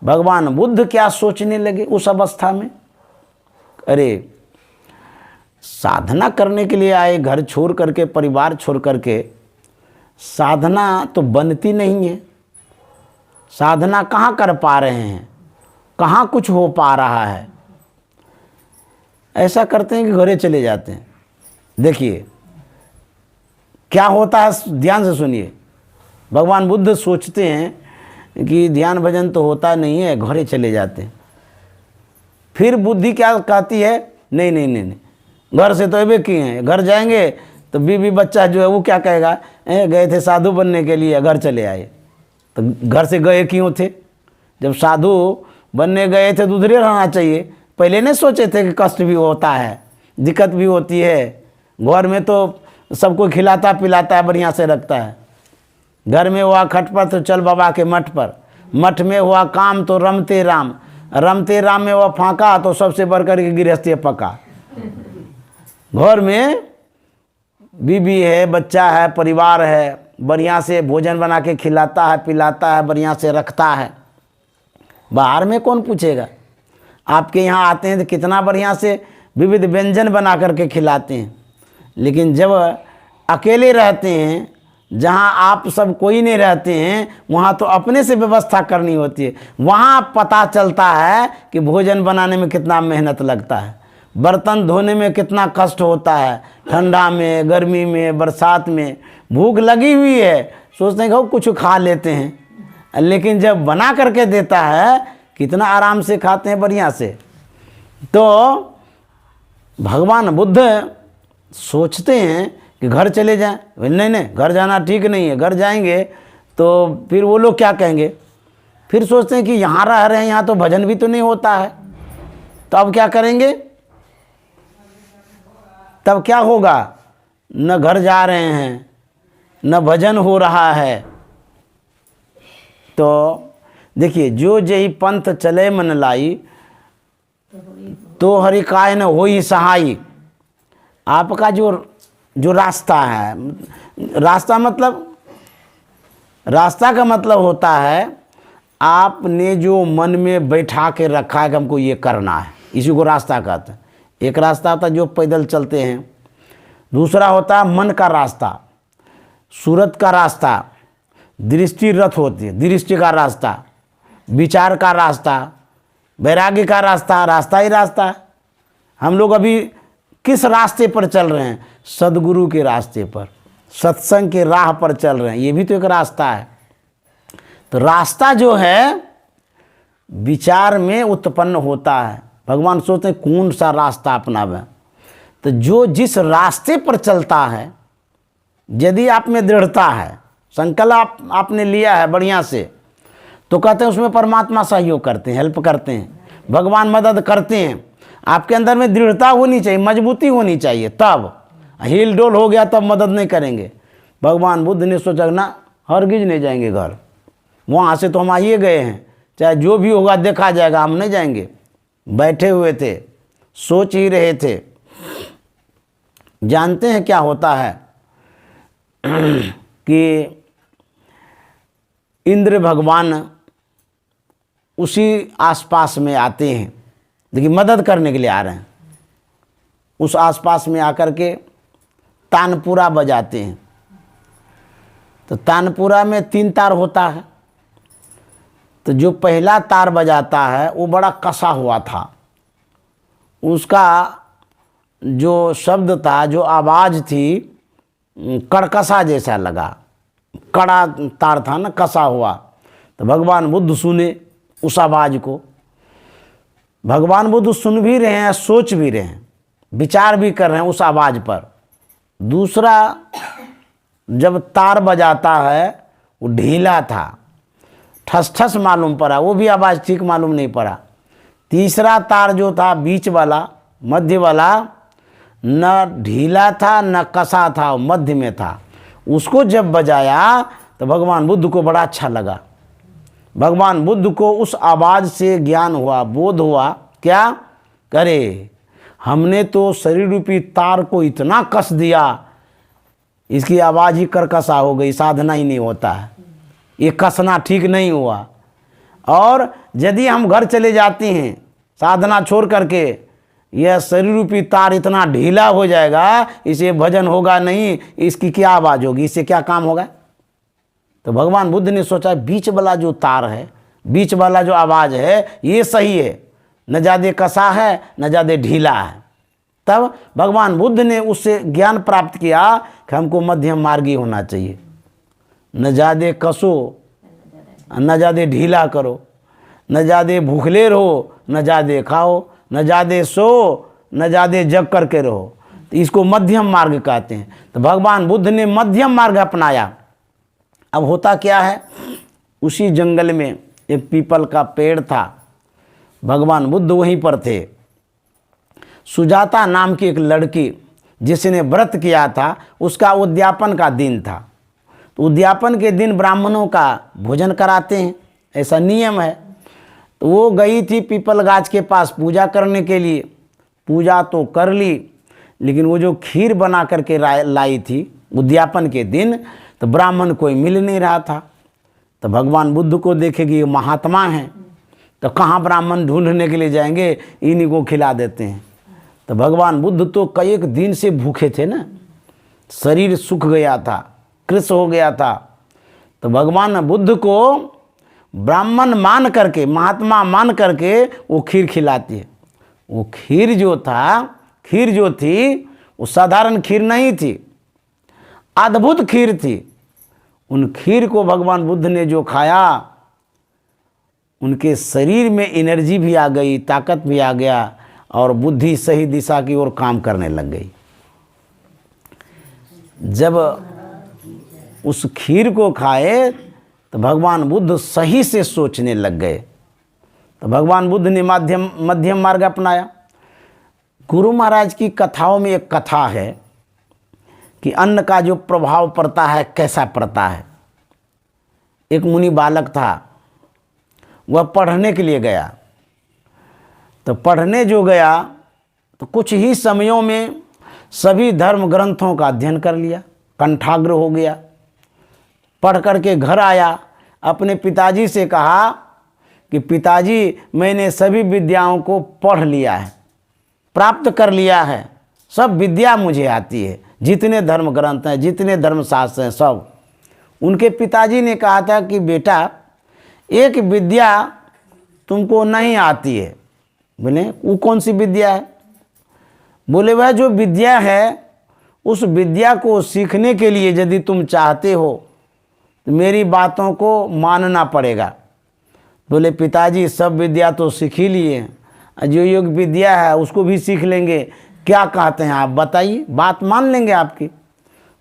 भगवान बुद्ध क्या सोचने लगे उस अवस्था में, अरे साधना करने के लिए आए, घर छोड़ करके, परिवार छोड़ करके, साधना तो बनती नहीं है। साधना कहाँ कर पा रहे हैं, कहाँ कुछ हो पा रहा है। ऐसा करते हैं कि घरे चले जाते हैं। देखिए क्या होता है, ध्यान से सुनिए। भगवान बुद्ध सोचते हैं कि ध्यान भजन तो होता नहीं है, घरे चले जाते हैं। फिर बुद्धि क्या कहती है, नहीं नहीं नहीं नहीं, घर से तो अबे किए हैं, घर जाएंगे तो बीवी बच्चा जो है वो क्या कहेगा, गए थे साधु बनने के लिए, घर चले आए। तो घर से गए क्यों थे, जब साधु बनने गए थे तो उधरे रहना चाहिए। पहले नहीं सोचे थे कि कष्ट भी होता है, दिक्कत भी होती है। घर में तो सबको खिलाता पिलाता है, बढ़िया से रखता है। घर में हुआ खट पर तो चल बाबा के मठ पर, मठ में हुआ काम तो रमते राम, रमते राम में हुआ फाका तो सबसे बढ़कर के गृहस्थी पका। घर में बीबी है, बच्चा है, परिवार है, बढ़िया से भोजन बना के खिलाता है, पिलाता है, बढ़िया से रखता है। बाहर में कौन पूछेगा। आपके यहाँ आते हैं तो कितना बढ़िया से विविध व्यंजन बना करके खिलाते हैं, लेकिन जब अकेले रहते हैं, जहाँ आप सब कोई नहीं रहते हैं, वहाँ तो अपने से व्यवस्था करनी होती है। वहाँ पता चलता है कि भोजन बनाने में कितना मेहनत लगता है, बर्तन धोने में कितना कष्ट होता है, ठंडा में, गर्मी में, बरसात में। भूख लगी हुई है, सोचते हैं कि कुछ खा लेते हैं, लेकिन जब बना करके देता है कितना आराम से खाते हैं, बढ़िया से। तो भगवान बुद्ध सोचते हैं कि घर चले जाएं। नहीं नहीं, घर जाना ठीक नहीं है, घर जाएंगे तो फिर वो लोग क्या कहेंगे। फिर सोचते हैं कि यहाँ रह रहे हैं, यहाँ तो भजन भी तो नहीं होता है, तो अब क्या करेंगे। तब क्या होगा, न घर जा रहे हैं, न भजन हो रहा है। तो देखिए, जो जही पंथ चले मन लाई, तो हरि काय न होई सहाई। आपका जो रास्ता है, रास्ता मतलब, रास्ता का मतलब होता है आपने जो मन में बैठा के रखा है कि हमको ये करना है, इसी को रास्ता कहते हैं। एक रास्ता होता है जो पैदल चलते हैं, दूसरा होता है मन का रास्ता, सूरत का रास्ता, दृष्टि रथ होती है, दृष्टि का रास्ता, विचार का रास्ता, वैराग्य का रास्ता, रास्ता ही रास्ता है। हम लोग अभी किस रास्ते पर चल रहे हैं, सद्गुरु के रास्ते पर, सत्संग के राह पर चल रहे हैं, ये भी तो एक रास्ता है। तो रास्ता जो है विचार में उत्पन्न होता है। भगवान सोचते हैं कौन सा रास्ता अपनावें। तो जो जिस रास्ते पर चलता है, यदि आप में दृढ़ता है, संकल्प आपने लिया है बढ़िया से, तो कहते हैं उसमें परमात्मा सहयोग करते हैं, हेल्प करते हैं, भगवान मदद करते हैं। आपके अंदर में दृढ़ता होनी चाहिए, मजबूती होनी चाहिए, तब हिल डोल हो गया तब मदद नहीं करेंगे। भगवान बुद्ध ने सोचा ना, हरगिज नहीं जाएंगे घर, वहाँ से तो हम आइए गए हैं, चाहे जो भी होगा देखा जाएगा, हम नहीं जाएंगे। बैठे हुए थे, सोच ही रहे थे। जानते हैं क्या होता है कि इंद्र भगवान उसी आसपास में आते हैं, देखिए मदद करने के लिए आ रहे हैं। उस आसपास में आकर के तानपुरा बजाते हैं। तो तानपुरा में 3 तार होता है। तो जो पहला तार बजाता है वो बड़ा कसा हुआ था, उसका जो शब्द था, जो आवाज़ थी, कर्कशा जैसा लगा, कड़ा तार था ना, कसा हुआ। तो भगवान बुद्ध सुने उस आवाज़ को। भगवान बुद्ध सुन भी रहे हैं, सोच भी रहे हैं, विचार भी कर रहे हैं उस आवाज़ पर। दूसरा, जब तार बजाता है वो ढीला था, ठस ठस मालूम पड़ा, वो भी आवाज़ ठीक मालूम नहीं पड़ा। तीसरा तार जो था बीच वाला, मध्य वाला, न ढीला था न कसा था, मध्य में था। उसको जब बजाया तो भगवान बुद्ध को बड़ा अच्छा लगा। भगवान बुद्ध को उस आवाज़ से ज्ञान हुआ, बोध हुआ, क्या करे, हमने तो शरीर रूपी तार को इतना कस दिया, इसकी आवाज़ ही करकसा हो गई, साधना ही नहीं होता है, ये कसना ठीक नहीं हुआ। और यदि हम घर चले जाते हैं साधना छोड़ करके, यह शरीर रूपी तार इतना ढीला हो जाएगा, इसे भजन होगा नहीं, इसकी क्या आवाज़ होगी, इससे क्या काम होगा। तो भगवान बुद्ध ने सोचा बीच वाला जो तार है, बीच वाला जो आवाज़ है, ये सही है, न ज़्यादा कसा है न ज़्यादा ढीला है। तब भगवान बुद्ध ने उससे ज्ञान प्राप्त किया कि हमको मध्यम मार्गी होना चाहिए, न ज़्यादा कसो न ज़्यादा ढीला करो, न ज़्यादा भूखले रहो न ज़्यादा खाओ, न ज़्यादा सो न ज़्यादा जग करके रहो। तो इसको मध्यम मार्ग कहते हैं। तो भगवान बुद्ध ने मध्यम मार्ग अपनाया। अब होता क्या है, उसी जंगल में एक पीपल का पेड़ था, भगवान बुद्ध वहीं पर थे। सुजाता नाम की एक लड़की जिसने व्रत किया था, उसका उद्यापन का दिन था। तो उद्यापन के दिन ब्राह्मणों का भोजन कराते हैं, ऐसा नियम है। तो वो गई थी पीपल गाछ के पास पूजा करने के लिए। पूजा तो कर ली, लेकिन वो जो खीर बना करके लाई थी उद्यापन के दिन, तो ब्राह्मण कोई मिल नहीं रहा था। तो भगवान बुद्ध को देखेगी ये महात्मा हैं, तो कहाँ ब्राह्मण ढूंढने के लिए जाएंगे, इन्हीं को खिला देते हैं। तो भगवान बुद्ध तो कई एक दिन से भूखे थे ना, शरीर सूख गया था, कृश हो गया था। तो भगवान बुद्ध को ब्राह्मण मान करके, महात्मा मान करके वो खीर खिलाती है। वो खीर जो था, खीर जो थी वो साधारण खीर नहीं थी, अद्भुत खीर थी। उन खीर को भगवान बुद्ध ने जो खाया, उनके शरीर में एनर्जी भी आ गई, ताकत भी आ गया, और बुद्धि सही दिशा की ओर काम करने लग गई। जब उस खीर को खाए तो भगवान बुद्ध सही से सोचने लग गए। तो भगवान बुद्ध ने मध्यम मार्ग अपनाया। गुरु महाराज की कथाओं में एक कथा है कि अन्न का जो प्रभाव पड़ता है कैसा पड़ता है। एक मुनि बालक था, वह पढ़ने के लिए गया। तो पढ़ने जो गया तो कुछ ही समयों में सभी धर्म ग्रंथों का अध्ययन कर लिया, कंठाग्र हो गया। पढ़ करके घर आया, अपने पिताजी से कहा कि पिताजी, मैंने सभी विद्याओं को पढ़ लिया है, प्राप्त कर लिया है, सब विद्या मुझे आती है, जितने धर्म ग्रंथ हैं, जितने धर्मशास्त्र हैं सब। उनके पिताजी ने कहा था कि बेटा, एक विद्या तुमको नहीं आती है। बोले वो कौन सी विद्या है? बोले वह जो विद्या है, उस विद्या को सीखने के लिए यदि तुम चाहते हो तो मेरी बातों को मानना पड़ेगा। बोले पिताजी, सब विद्या तो सीख ही लिए हैं, जो योग विद्या है उसको भी सीख लेंगे, क्या कहते हैं आप बताइए, बात मान लेंगे आपकी।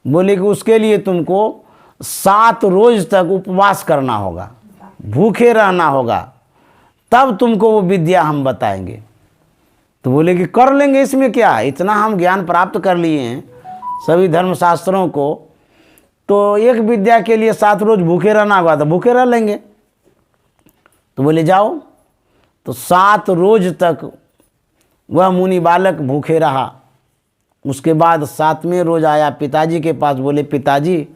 बोले कि उसके लिए तुमको 7 रोज तक उपवास करना होगा, भूखे रहना होगा, तब तुमको वो विद्या हम बताएंगे। तो बोले कि कर लेंगे, इसमें क्या है, इतना हम ज्ञान प्राप्त कर लिए हैं सभी धर्मशास्त्रों को, तो एक विद्या के लिए 7 रोज भूखे रहना होगा, तो भूखे रह लेंगे। तो बोले जाओ। तो 7 रोज तक वह मुनि बालक भूखे रहा। उसके बाद 7वें रोज आया पिताजी के पास। बोले पिताजी,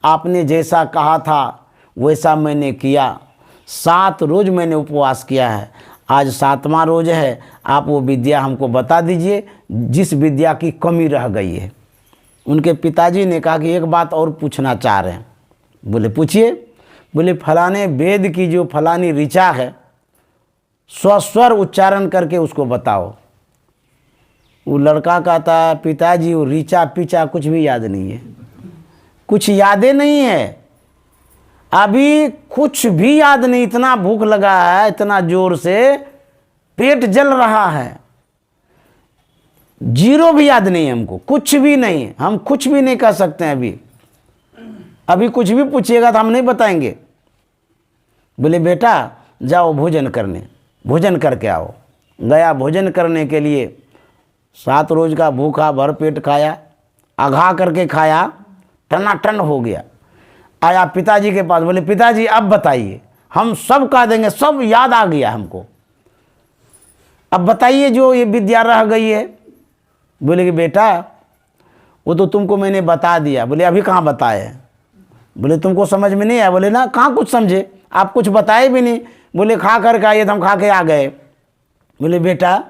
आपने जैसा कहा था वैसा मैंने किया, 7 रोज मैंने उपवास किया है, आज 7वां रोज है, आप वो विद्या हमको बता दीजिए जिस विद्या की कमी रह गई है। उनके पिताजी ने कहा कि एक बात और पूछना चाह रहे हैं। बोले पूछिए। बोले फलाने वेद की जो फलानी ऋचा है, स्वस्वर उच्चारण करके उसको बताओ। वो लड़का कहता पिताजी, वो ऋचा पीचा कुछ भी याद नहीं है, कुछ यादें नहीं है, अभी कुछ भी याद नहीं, इतना भूख लगा है, इतना जोर से पेट जल रहा है, जीरो भी याद नहीं हमको, कुछ भी नहीं, हम कुछ भी नहीं कह सकते हैं। अभी कुछ भी पूछिएगा तो हम नहीं बताएंगे। बोले बेटा जाओ भोजन करने, भोजन करके आओ। गया भोजन करने के लिए, 7 रोज का भूखा, भर पेट खाया, अघा करके खाया, टनाटन हो गया। आया पिताजी के पास, बोले पिताजी अब बताइए, हम सब कह देंगे, सब याद आ गया हमको, अब बताइए जो ये विद्या रह गई है। बोले कि बेटा वो तो तुमको मैंने बता दिया। बोले अभी कहाँ बताए? बोले तुमको समझ में नहीं आया? बोले ना, कहाँ कुछ समझे, आप कुछ बताए भी नहीं। बोले खा कर के आइए, तो हम खा के आ गए। बोले बेटा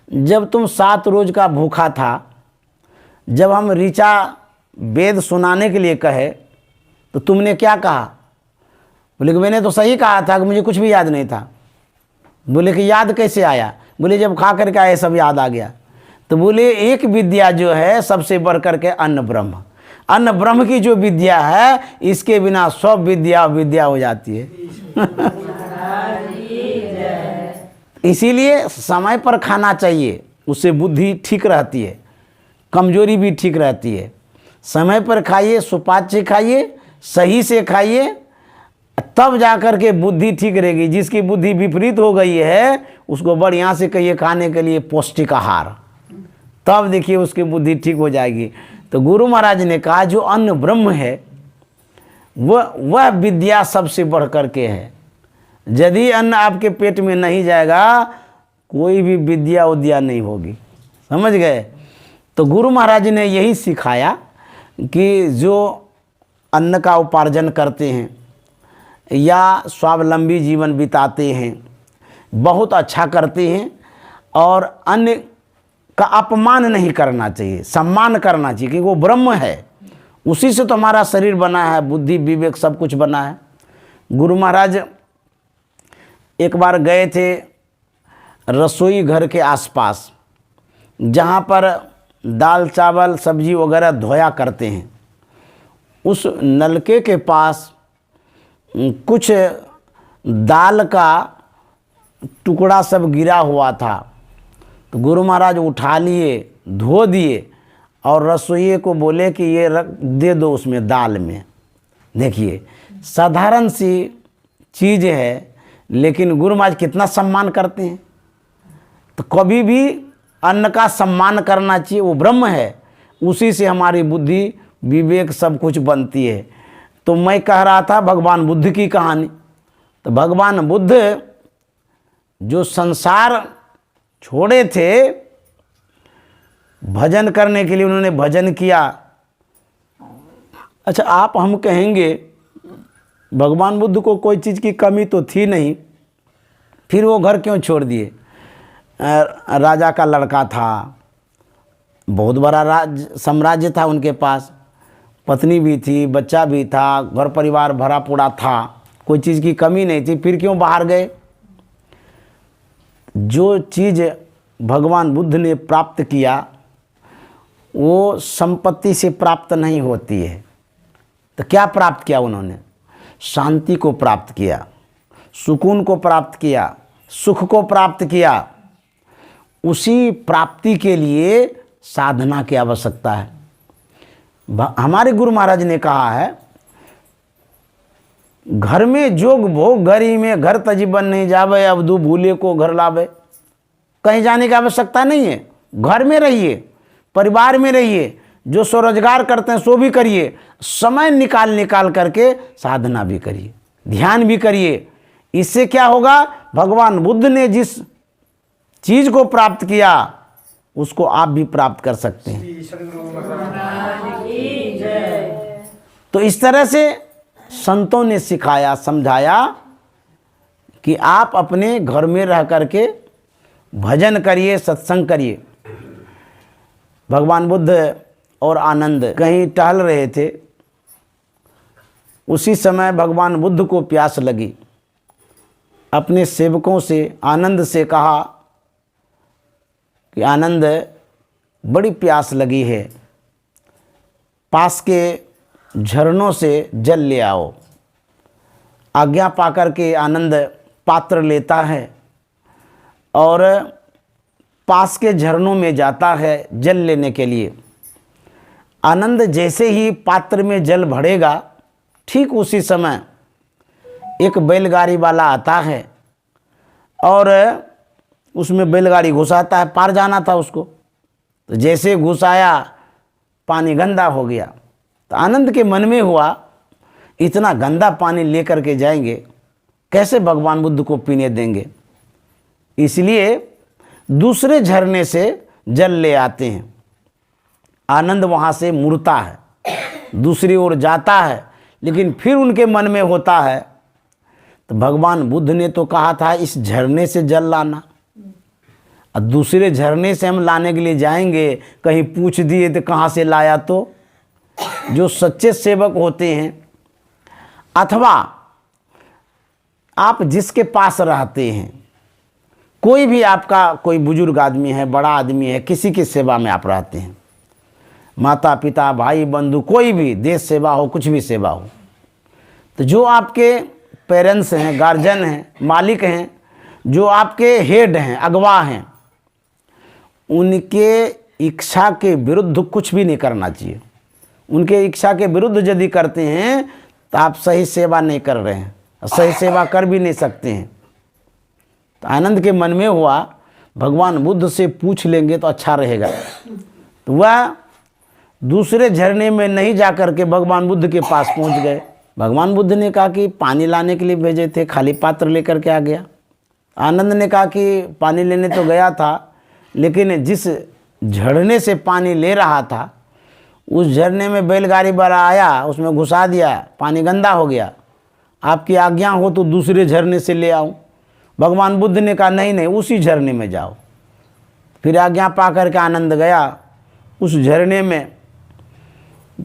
जब तुम 7 रोज का भूखा था, जब हम ऋचा वेद सुनाने के लिए कहे तो तुमने क्या कहा? बोले कि मैंने तो सही कहा था कि मुझे कुछ भी याद नहीं था। बोले कि याद कैसे आया? बोले जब खा करके आए सब याद आ गया। तो बोले एक विद्या जो है सबसे बढ़ करके अन्न ब्रह्म, अन्न ब्रह्म की जो विद्या है, इसके बिना सब विद्या विद्या हो जाती है। इसीलिए समय पर खाना चाहिए, उससे बुद्धि ठीक रहती है, कमजोरी भी ठीक रहती है। समय पर खाइए, सुपाच्य खाइए, सही से खाइए, तब जाकर के बुद्धि ठीक रहेगी। जिसकी बुद्धि विपरीत हो गई है उसको बढ़िया से कहिए खाने के लिए पौष्टिक आहार, तब देखिए उसकी बुद्धि ठीक हो जाएगी। तो गुरु महाराज ने कहा जो अन्न ब्रह्म है वह विद्या सबसे बढ़ करके है। यदि अन्न आपके पेट में नहीं जाएगा, कोई भी विद्या उद्या नहीं होगी। समझ गए? तो गुरु महाराज ने यही सिखाया कि जो अन्न का उपार्जन करते हैं या स्वावलंबी जीवन बिताते हैं, बहुत अच्छा करते हैं, और अन्य का अपमान नहीं करना चाहिए, सम्मान करना चाहिए, क्योंकि वो ब्रह्म है, उसी से तो हमारा शरीर बना है, बुद्धि विवेक सब कुछ बना है। गुरु महाराज एक बार गए थे रसोई घर के आसपास, जहाँ पर दाल चावल सब्जी वगैरह धोया करते हैं। उस नलके के पास कुछ दाल का टुकड़ा सब गिरा हुआ था। तो गुरु महाराज उठा लिए, धो दिए और रसोइये को बोले कि ये रख दे दो उसमें दाल में। देखिए साधारण सी चीज़ है, लेकिन गुरु महाराज कितना सम्मान करते हैं। तो कभी भी अन्न का सम्मान करना चाहिए, वो ब्रह्म है, उसी से हमारी बुद्धि विवेक सब कुछ बनती है। तो मैं कह रहा था भगवान बुद्ध की कहानी। तो भगवान बुद्ध जो संसार छोड़े थे भजन करने के लिए, उन्होंने भजन किया। अच्छा आप हम कहेंगे भगवान बुद्ध को कोई चीज़ की कमी तो थी नहीं, फिर वो घर क्यों छोड़ दिए? राजा का लड़का था, बहुत बड़ा साम्राज्य था उनके पास, पत्नी भी थी, बच्चा भी था, घर परिवार भरा पूरा था, कोई चीज़ की कमी नहीं थी, फिर क्यों बाहर गए? जो चीज़ भगवान बुद्ध ने प्राप्त किया वो संपत्ति से प्राप्त नहीं होती है। तो क्या प्राप्त किया उन्होंने? शांति को प्राप्त किया, सुकून को प्राप्त किया, सुख को प्राप्त किया। उसी प्राप्ति के लिए साधना की आवश्यकता है। हमारे गुरु महाराज ने कहा है घर में जोग भोग घरी में, घर तजीबन नहीं जावे, अवधू भूले को घर लावे। कहीं जाने की आवश्यकता नहीं है, घर में रहिए, परिवार में रहिए, जो स्वरोजगार करते हैं सो भी करिए, समय निकाल करके साधना भी करिए, ध्यान भी करिए। इससे क्या होगा? भगवान बुद्ध ने जिस चीज को प्राप्त किया उसको आप भी प्राप्त कर सकते हैं। तो इस तरह से संतों ने सिखाया, समझाया कि आप अपने घर में रह करके भजन करिए, सत्संग करिए। भगवान बुद्ध और आनंद कहीं टहल रहे थे, उसी समय भगवान बुद्ध को प्यास लगी। अपने सेवकों से, आनंद से कहा कि आनंद बड़ी प्यास लगी है, पास के झरनों से जल ले आओ। आज्ञा पाकर के आनंद पात्र लेता है और पास के झरनों में जाता है जल लेने के लिए। आनंद जैसे ही पात्र में जल भरेगा, ठीक उसी समय एक बैलगाड़ी वाला आता है और उसमें बैलगाड़ी घुसाता है। पार जाना था उसको, तो जैसे घुसाया पानी गंदा हो गया। तो आनंद के मन में हुआ, इतना गंदा पानी लेकर के जाएंगे, कैसे भगवान बुद्ध को पीने देंगे। इसलिए दूसरे झरने से जल ले आते हैं। आनंद वहाँ से मुड़ता है, दूसरी ओर जाता है, लेकिन फिर उनके मन में होता है, तो भगवान बुद्ध ने तो कहा था इस झरने से जल लाना, और दूसरे झरने से हम लाने के लिए जाएंगे, कहीं पूछ दिए तो कहाँ से लाया। तो जो सच्चे सेवक होते हैं, अथवा आप जिसके पास रहते हैं, कोई भी आपका कोई बुजुर्ग आदमी है, बड़ा आदमी है, किसी की सेवा में आप रहते हैं, माता पिता भाई बंधु, कोई भी, देश सेवा हो, कुछ भी सेवा हो, तो जो आपके पेरेंट्स हैं, गार्जियन हैं, मालिक हैं, जो आपके हेड हैं, अगवा हैं, उनके इच्छा के विरुद्ध कुछ भी नहीं करना चाहिए। उनके इच्छा के विरुद्ध यदि करते हैं तो आप सही सेवा नहीं कर रहे हैं, सही सेवा कर भी नहीं सकते हैं। तो आनंद के मन में हुआ, भगवान बुद्ध से पूछ लेंगे तो अच्छा रहेगा। तो वह दूसरे झरने में नहीं जा कर के भगवान बुद्ध के पास पहुंच गए। भगवान बुद्ध ने कहा कि पानी लाने के लिए भेजे थे, खाली पात्र लेकर के आ गया। आनंद ने कहा कि पानी लेने तो गया था, लेकिन जिस झरने से पानी ले रहा था, उस झरने में बैलगाड़ी वाला आया, उसमें घुसा दिया, पानी गंदा हो गया। आपकी आज्ञा हो तो दूसरे झरने से ले आऊं। भगवान बुद्ध ने कहा नहीं नहीं, उसी झरने में जाओ। फिर आज्ञा पा करके आनंद गया उस झरने में,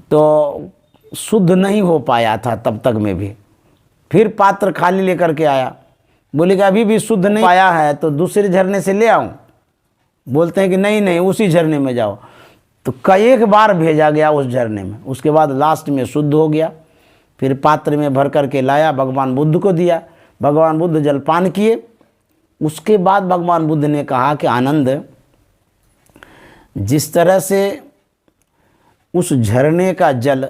तो शुद्ध नहीं हो पाया था तब तक में भी। फिर पात्र खाली लेकर के आया, बोले कि अभी भी शुद्ध नहीं पाया है तो दूसरे झरने से ले आऊं। बोलते हैं कि नहीं नहीं, उसी झरने में जाओ। तो कई एक बार भेजा गया उस झरने में, उसके बाद लास्ट में शुद्ध हो गया। फिर पात्र में भर करके लाया, भगवान बुद्ध को दिया। भगवान बुद्ध जलपान किए। उसके बाद भगवान बुद्ध ने कहा कि आनंद, जिस तरह से उस झरने का जल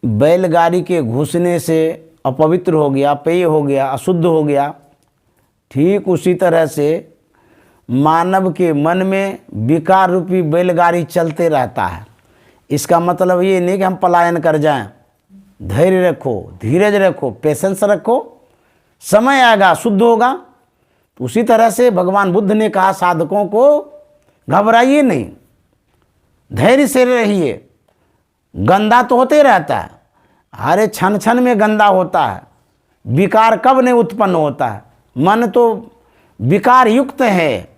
बैलगाड़ी के घुसने से अपवित्र हो गया, पेय हो गया, अशुद्ध हो गया, ठीक उसी तरह से मानव के मन में विकार रूपी बैलगाड़ी चलते रहता है। इसका मतलब ये नहीं कि हम पलायन कर जाएं। धैर्य रखो, धीरज रखो, पेशेंस रखो, समय आएगा शुद्ध होगा। तो उसी तरह से भगवान बुद्ध ने कहा साधकों को, घबराइए नहीं, धैर्य से रहिए। गंदा तो होते रहता है, हर क्षण क्षण में गंदा होता है। विकार कब नहीं उत्पन्न होता है, मन तो विकार युक्त है।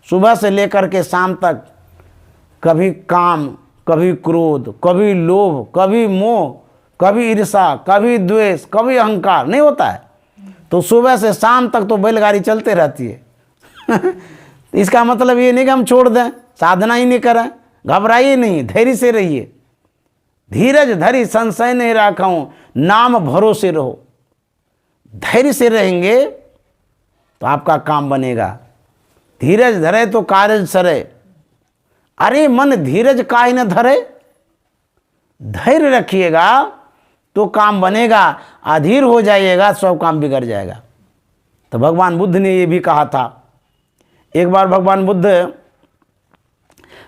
सुबह से लेकर के शाम तक कभी काम, कभी क्रोध, कभी लोभ, कभी मोह, कभी ईर्षा, कभी द्वेष, कभी अहंकार नहीं होता है। तो सुबह से शाम तक तो बैलगाड़ी चलते रहती है। इसका मतलब ये नहीं कि हम छोड़ दें, साधना ही नहीं करें। घबराइए नहीं, धैर्य से रहिए। धीरज धरी संशय नहीं रखाऊं, नाम भरोसे रहो। धैर्य से रहेंगे तो आपका काम बनेगा। धीरज धरे तो कार्य सरे। अरे मन धीरज काहे न धरे। धैर्य रखिएगा तो काम बनेगा, अधीर हो जाइएगा सब काम बिगड़ जाएगा। तो भगवान बुद्ध ने ये भी कहा था। एक बार भगवान बुद्ध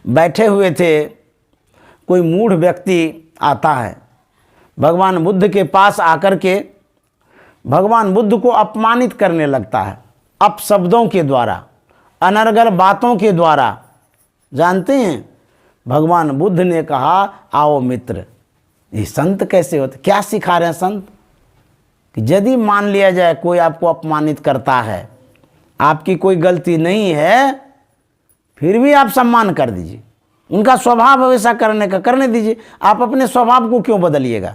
बैठे हुए थे, कोई मूढ़ व्यक्ति आता है, भगवान बुद्ध के पास आकर के भगवान बुद्ध को अपमानित करने लगता है, अपशब्दों के द्वारा, अनर्गल बातों के द्वारा। जानते हैं, भगवान बुद्ध ने कहा आओ मित्र। ये संत कैसे होते, क्या सिखा रहे हैं संत कि यदि मान लिया जाए कोई आपको अपमानित करता है, आपकी कोई गलती नहीं है, फिर भी आप सम्मान कर दीजिए। उनका स्वभाव वैसा करने का, करने दीजिए। आप अपने स्वभाव को क्यों बदलिएगा,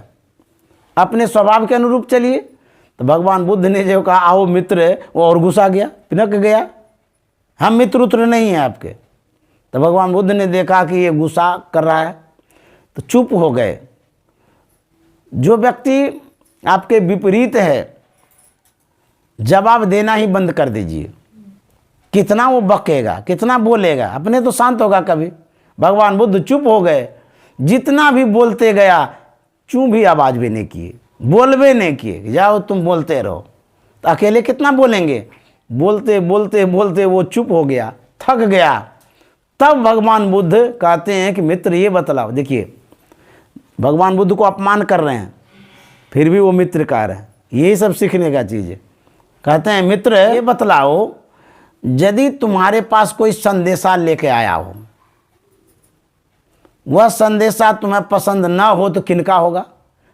अपने स्वभाव के अनुरूप चलिए। तो भगवान बुद्ध ने जो कहा आओ मित्र, वो और गुस्सा गया, पिनक गया, हम मित्र उत्र नहीं हैं आपके। तो भगवान बुद्ध ने देखा कि ये गुस्सा कर रहा है, तो चुप हो गए। जो व्यक्ति आपके विपरीत है, जवाब देना ही बंद कर दीजिए। कितना वो बकेगा, कितना बोलेगा, अपने तो शांत होगा कभी। भगवान बुद्ध चुप हो गए, जितना भी बोलते गया चूं भी आवाज़ भी नहीं किए, बोल भी नहीं किए, जाओ तुम बोलते रहो। तो अकेले कितना बोलेंगे, बोलते बोलते बोलते वो चुप हो गया, थक गया। तब भगवान बुद्ध कहते हैं कि मित्र ये बतलाओ। देखिए भगवान बुद्ध को अपमान कर रहे हैं, फिर भी वो मित्र कह रहे हैं, यही सब सीखने का चीज़ है। कहते हैं मित्र ये बतलाओ, यदि तुम्हारे पास कोई संदेशा लेके आया हो, वह संदेशा तुम्हें पसंद ना हो तो किनका होगा?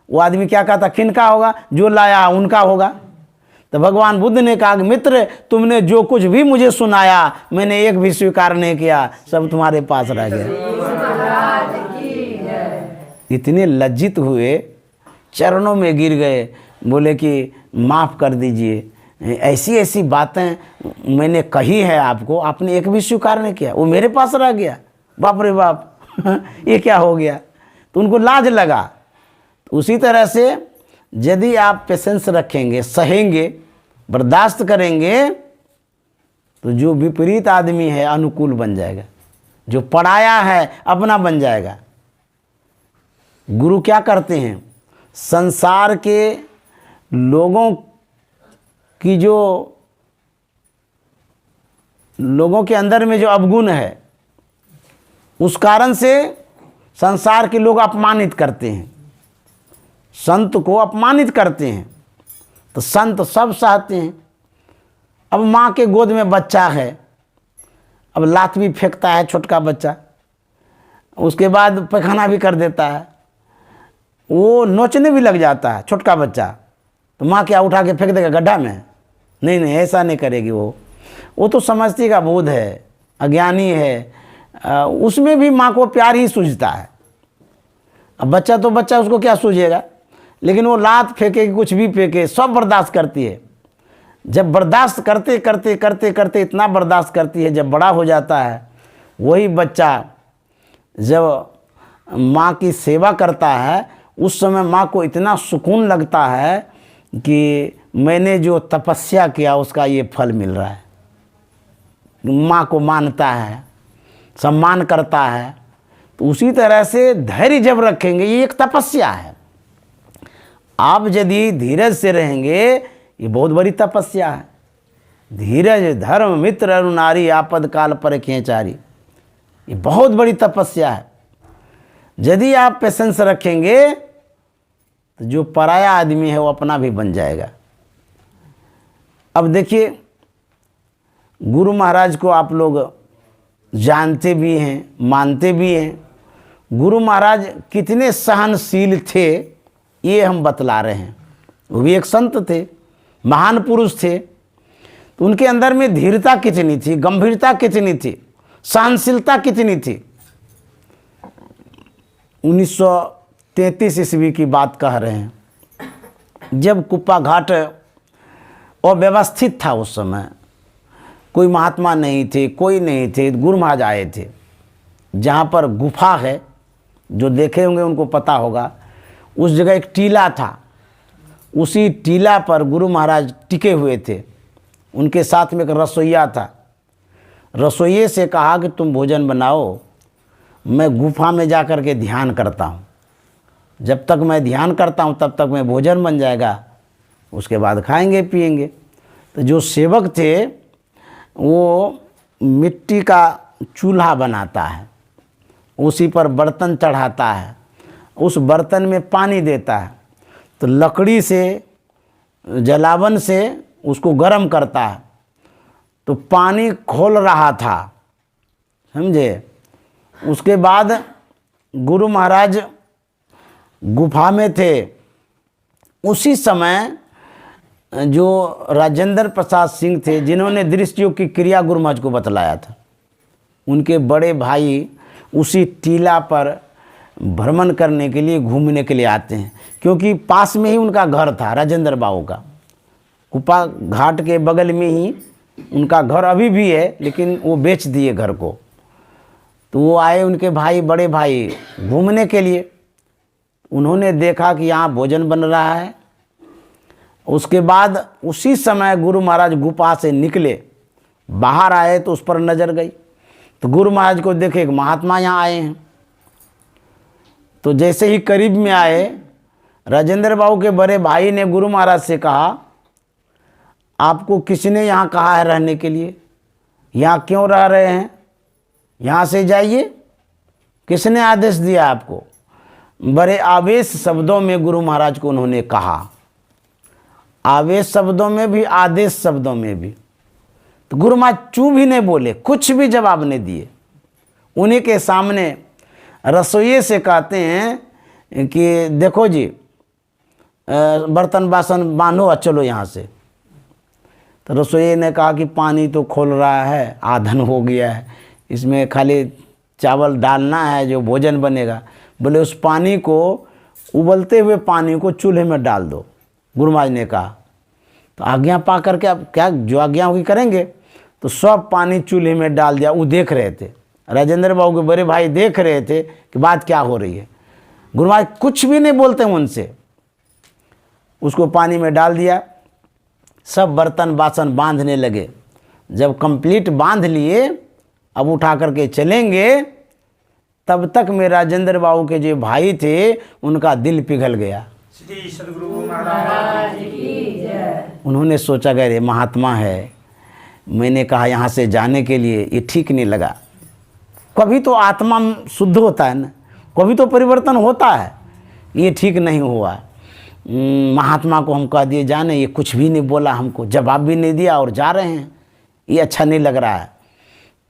वो आदमी क्या कहता, किनका होगा? जो लाया उनका होगा। तो भगवान बुद्ध ने कहा कि मित्र तुमने जो कुछ भी मुझे सुनाया मैंने एक भी स्वीकार नहीं किया, सब तुम्हारे पास रह गया। इतने लज्जित हुए, चरणों में गिर गए, बोले कि माफ़ कर दीजिए, ऐसी ऐसी बातें मैंने कही है आपको, आपने एक भी स्वीकार नहीं किया, वो मेरे पास रह गया। बाप रे बाप ये क्या हो गया? तो उनको लाज लगा। तो उसी तरह से यदि आप पेशेंस रखेंगे, सहेंगे, बर्दाश्त करेंगे, तो जो विपरीत आदमी है अनुकूल बन जाएगा, जो पराया है अपना बन जाएगा। गुरु क्या करते हैं, संसार के लोगों की जो लोगों के अंदर में जो अवगुण है, उस कारण से संसार के लोग अपमानित करते हैं, संत को अपमानित करते हैं। तो संत सब सहते हैं। अब माँ के गोद में बच्चा है, अब लात भी फेंकता है छोटका बच्चा, उसके बाद पैखाना भी कर देता है, वो नोचने भी लग जाता है छोटका बच्चा, तो माँ क्या उठा के फेंक देगा गड्ढा में? नहीं नहीं, ऐसा नहीं करेगी। वो तो समझती का बोध है, अज्ञानी है, उसमें भी माँ को प्यार ही सूझता है। अब बच्चा तो बच्चा, उसको क्या सूझेगा, लेकिन वो लात फेंके कुछ भी फेंके सब बर्दाश्त करती है। जब बर्दाश्त करते करते करते करते इतना बर्दाश्त करती है, जब बड़ा हो जाता है वही बच्चा जब माँ की सेवा करता है, उस समय माँ को इतना सुकून लगता है कि मैंने जो तपस्या किया उसका ये फल मिल रहा है। माँ को मानता है, सम्मान करता है। तो उसी तरह से धैर्य जब रखेंगे, ये एक तपस्या है। आप यदि धीरज से रहेंगे, ये बहुत बड़ी तपस्या है। धीरज धर्म मित्र अरु नारी, आपद काल पर खेचारी, ये बहुत बड़ी तपस्या है। यदि आप पेशेंस रखेंगे तो जो पराया आदमी है वो अपना भी बन जाएगा। अब देखिए, गुरु महाराज को आप लोग जानते भी हैं, मानते भी हैं। गुरु महाराज कितने सहनशील थे ये हम बतला रहे हैं। वो भी एक संत थे, महान पुरुष थे। तो उनके अंदर में धीरता कितनी थी, गंभीरता कितनी थी, सहनशीलता कितनी थी। 1933 ईस्वी की बात कह रहे हैं, जब कुप्पा घाट अव्यवस्थित था। उस समय कोई महात्मा नहीं थे, कोई नहीं थे। गुरु महाराज आए थे, जहाँ पर गुफा है, जो देखे होंगे उनको पता होगा। उस जगह एक टीला था, उसी टीला पर गुरु महाराज टिके हुए थे। उनके साथ में एक रसोइया था। रसोइये से कहा कि तुम भोजन बनाओ, मैं गुफा में जा कर के ध्यान करता हूँ। जब तक मैं ध्यान करता हूँ तब तक मैं भोजन बन जाएगा, उसके बाद खाएंगे पिएंगे। तो जो सेवक थे वो मिट्टी का चूल्हा बनाता है, उसी पर बर्तन चढ़ाता है, उस बर्तन में पानी देता है, तो लकड़ी से जलावन से उसको गर्म करता है। तो पानी खोल रहा था, समझे। उसके बाद गुरु महाराज गुफा में थे। उसी समय जो राजेंद्र प्रसाद सिंह थे, जिन्होंने दृष्टि योग की क्रिया गुरु महाराज को बतलाया था, उनके बड़े भाई उसी टीला पर भ्रमण करने के लिए, घूमने के लिए आते हैं, क्योंकि पास में ही उनका घर था राजेंद्र बाबू का। कुप्पा घाट के बगल में ही उनका घर अभी भी है, लेकिन वो बेच दिए घर को। तो वो आए, उनके भाई, बड़े भाई, घूमने के लिए। उन्होंने देखा कि यहाँ भोजन बन रहा है, उसके बाद उसी समय गुरु महाराज गुफा से निकले, बाहर आए तो उस पर नज़र गई, तो गुरु महाराज को देखे एक महात्मा यहाँ आए हैं। तो जैसे ही करीब में आए, राजेंद्र बाबू के बड़े भाई ने गुरु महाराज से कहा, आपको किसने यहाँ कहा है रहने के लिए? यहाँ क्यों रह रहे हैं? यहाँ से जाइए। किसने आदेश दिया आपको? बड़े आवेश शब्दों में गुरु महाराज को उन्होंने कहा, आवेश शब्दों में भी, आदेश शब्दों में भी। तो गुरु महाराज चू भी नहीं बोले, कुछ भी जवाब नहीं दिए। उन्हीं के सामने रसोइये से कहते हैं कि देखो जी, बर्तन बासन बांधो और चलो यहाँ से। तो रसोइये ने कहा कि पानी तो खोल रहा है, आधन हो गया है, इसमें खाली चावल डालना है जो भोजन बनेगा। बोले उस पानी को, उबलते हुए पानी को चूल्हे में डाल दो। गुरु महाराज ने कहा। तो आज्ञा पा करके अब क्या जो आज्ञा होगी करेंगे। तो सब पानी चूल्हे में डाल दिया। वो देख रहे थे, राजेंद्र बाबू के बड़े भाई देख रहे थे कि बात क्या हो रही है। गुरु महाराज कुछ भी नहीं बोलते उनसे, उसको पानी में डाल दिया। सब बर्तन बासन बांधने लगे। जब कंप्लीट बांध लिए, अब उठा करके चलेंगे, तब तक में राजेंद्र बाबू के जो भाई थे उनका दिल पिघल गया। श्री सद्गुरु महाराज की जय। उन्होंने सोचा गए रे महात्मा है, मैंने कहा यहाँ से जाने के लिए, ये ठीक नहीं लगा। कभी तो आत्मा शुद्ध होता है ना, कभी तो परिवर्तन होता है, ये ठीक नहीं हुआ। महात्मा को हम कह दिए जाने, ये कुछ भी नहीं बोला, हमको जवाब भी नहीं दिया और जा रहे हैं, ये अच्छा नहीं लग रहा है।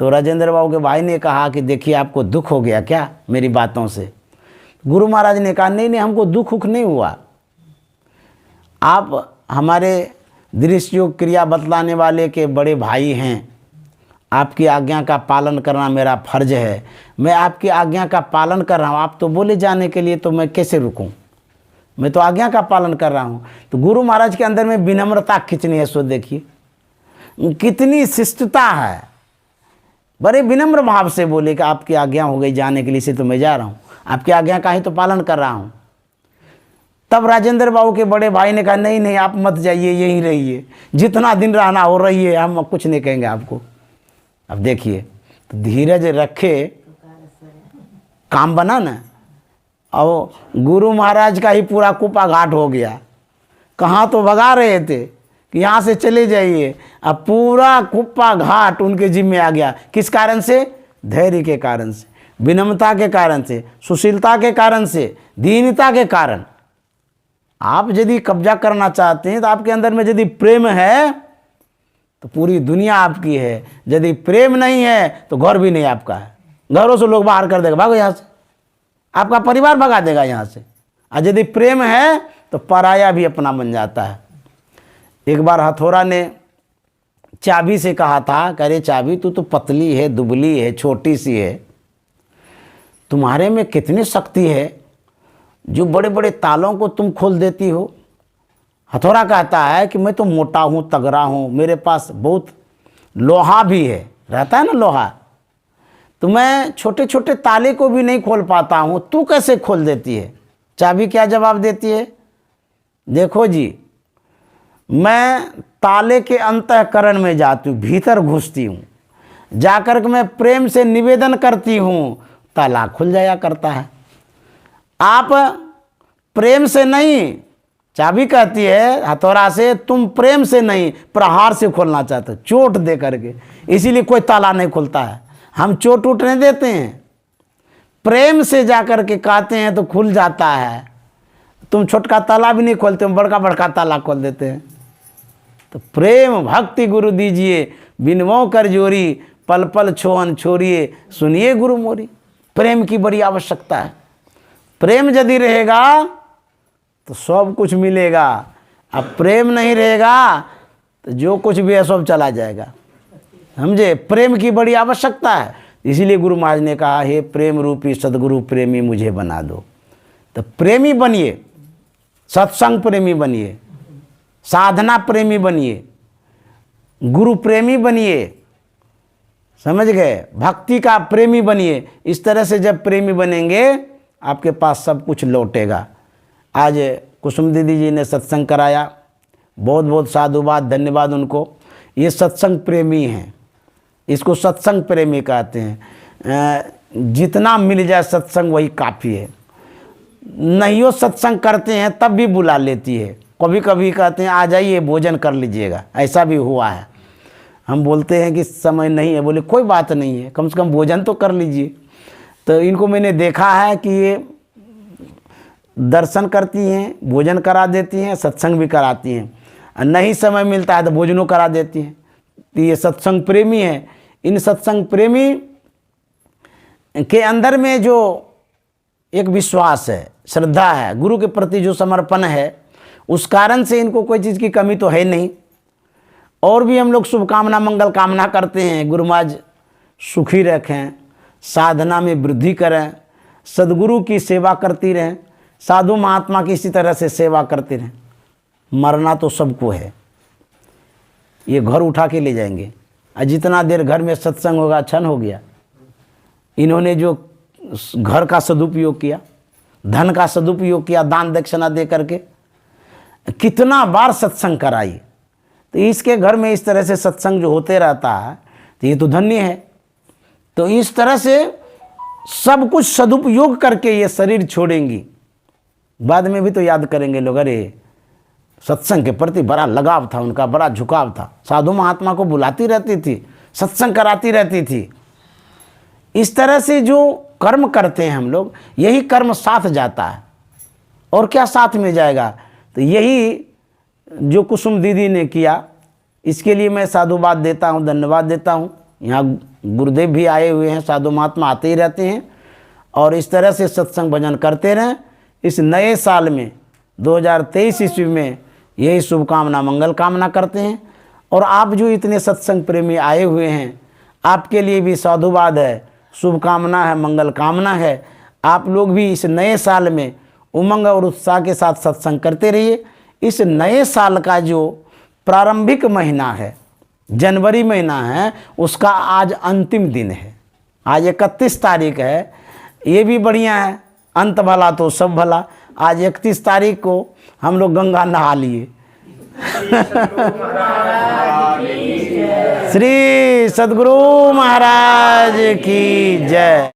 तो राजेंद्र बाबू के भाई ने कहा कि देखिए आपको दुख हो गया क्या मेरी बातों से? गुरु महाराज ने कहा नहीं नहीं, हमको दुख उख नहीं हुआ, आप हमारे दृश्य योग क्रिया बतलाने वाले के बड़े भाई हैं, आपकी आज्ञा का पालन करना मेरा फर्ज है, मैं आपकी आज्ञा का पालन कर रहा हूँ। आप तो बोले जाने के लिए, तो मैं कैसे रुकूं? मैं तो आज्ञा का पालन कर रहा हूँ। तो गुरु महाराज के अंदर में विनम्रता कितनी है, सो देखिए कितनी शिष्टता है। बड़े विनम्र भाव से बोले कि आपकी आज्ञा हो गई जाने के लिए, से तो मैं जा रहा हूँ, आपकी आज्ञा का ही तो पालन कर रहा हूँ। तब राजेंद्र बाबू के बड़े भाई ने कहा नहीं नहीं, आप मत जाइए, यहीं रहिए, जितना दिन रहना हो रहिए, हम कुछ नहीं कहेंगे आपको। अब देखिए, तो धीरज रखे, काम बना ना। और गुरु महाराज का ही पूरा कुप्पा घाट हो गया। कहाँ तो भगा रहे थे कि यहाँ से चले जाइए, अब पूरा कुप्पा घाट उनके जिम्मे आ गया। किस कारण से? धैर्य के कारण से, विनम्रता के कारण से, सुशीलता के कारण से, दीनता के कारण। आप यदि कब्जा करना चाहते हैं तो आपके अंदर में यदि प्रेम है तो पूरी दुनिया आपकी है, यदि प्रेम नहीं है तो घर भी नहीं आपका है। घरों से लोग बाहर कर देगा, भागो यहाँ से, आपका परिवार भगा देगा यहाँ से। और यदि प्रेम है तो पराया भी अपना बन जाता है। एक बार हथौड़ा ने चाबी से कहा था, कह रे चाबी तू तो पतली है, दुबली है, छोटी सी है, तुम्हारे में कितनी शक्ति है जो बड़े बड़े तालों को तुम खोल देती हो। हथौड़ा कहता है कि मैं तो मोटा हूँ, तगड़ा हूँ, मेरे पास बहुत लोहा भी है, रहता है ना लोहा, तो मैं छोटे छोटे ताले को भी नहीं खोल पाता हूँ, तू कैसे खोल देती है? चाबी क्या जवाब देती है? देखो जी, मैं ताले के अंतःकरण में जाती हूँ, भीतर घुसती हूँ, जाकर के मैं प्रेम से निवेदन करती हूँ, ताला खुल जाया करता है। आप प्रेम से नहीं, चाबी कहती है हथौड़ा से, तुम प्रेम से नहीं प्रहार से खोलना चाहते हो, चोट दे करके, इसीलिए कोई ताला नहीं खुलता है। हम चोट उठ नहीं देते हैं, प्रेम से जाकर के कहते हैं तो खुल जाता है। तुम छोटका ताला भी नहीं खोलते हो, बड़का बड़का ताला खोल देते हैं। तो प्रेम भक्ति गुरु दीजिए, बिनवों कर जोरी, पल पल छोहन छोड़िए, सुनिए गुरु मोरी। प्रेम की बड़ी आवश्यकता है। प्रेम यदि रहेगा तो सब कुछ मिलेगा, अब प्रेम नहीं रहेगा तो जो कुछ भी है सब चला जाएगा, समझे। प्रेम की बड़ी आवश्यकता है, इसीलिए गुरु महाराज ने कहा हे प्रेम रूपी सदगुरु प्रेमी मुझे बना दो। तो प्रेमी बनिए, सत्संग प्रेमी बनिए, साधना प्रेमी बनिए, गुरु प्रेमी बनिए, समझ गए, भक्ति का प्रेमी बनिए। इस तरह से जब प्रेमी बनेंगे आपके पास सब कुछ लौटेगा। आज कुसुम दीदी जी ने सत्संग कराया, बहुत बहुत साधुवाद, धन्यवाद उनको। ये सत्संग प्रेमी हैं, इसको सत्संग प्रेमी कहते हैं। जितना मिल जाए सत्संग वही काफ़ी है। नहीं वो सत्संग करते हैं तब भी बुला लेती है, कभी कभी कहते हैं आ जाइए भोजन कर लीजिएगा, ऐसा भी हुआ है। हम बोलते हैं कि समय नहीं है, बोले कोई बात नहीं है, कम से कम भोजन तो कर लीजिए। तो इनको मैंने देखा है कि ये दर्शन करती हैं, भोजन करा देती हैं, सत्संग भी कराती हैं। नहीं समय मिलता है तो भोजनों करा देती हैं। तो ये सत्संग प्रेमी है। इन सत्संग प्रेमी के अंदर में जो एक विश्वास है, श्रद्धा है, गुरु के प्रति जो समर्पण है, उस कारण से इनको कोई चीज़ की कमी तो है नहीं। और भी हम लोग शुभकामना मंगल कामना करते हैं, गुरु महाराज सुखी रखें, साधना में वृद्धि करें, सदगुरु की सेवा करती रहें, साधु महात्मा की इसी तरह से सेवा करते रहें। मरना तो सबको है, ये घर उठा के ले जाएंगे। और जितना देर घर में सत्संग होगा क्षण हो गया। इन्होंने जो घर का सदुपयोग किया, धन का सदुपयोग किया, दान दक्षिणा दे करके कितना बार सत्संग कराई, तो इसके घर में इस तरह से सत्संग जो होते रहता है तो ये तो धन्य है। तो इस तरह से सब कुछ सदुपयोग करके ये शरीर छोड़ेंगी। बाद में भी तो याद करेंगे लोग, अरे सत्संग के प्रति बड़ा लगाव था उनका, बड़ा झुकाव था, साधु महात्मा को बुलाती रहती थी, सत्संग कराती रहती थी। इस तरह से जो कर्म करते हैं हम लोग, यही कर्म साथ जाता है। और क्या साथ में जाएगा? तो यही जो कुसुम दीदी ने किया, इसके लिए मैं साधुवाद देता हूँ, धन्यवाद देता हूँ। यहाँ गुरुदेव भी आए हुए हैं, साधु महात्मा आते ही रहते हैं। और इस तरह से सत्संग भजन करते रहें। इस नए साल में 2023 ईस्वी में यही शुभकामना मंगल कामना करते हैं। और आप जो इतने सत्संग प्रेमी आए हुए हैं, आपके लिए भी साधुवाद है, शुभकामना है, मंगल कामना है। आप लोग भी इस नए साल में उमंग और उत्साह के साथ सत्संग करते रहिए। इस नए साल का जो प्रारंभिक महीना है, जनवरी महीना है, उसका आज अंतिम दिन है। आज 31 तारीख है, ये भी बढ़िया है। अंत भला तो सब भला। आज 31 तारीख को हम लोग गंगा नहा लिए। श्री सद्गुरु महाराज की जय।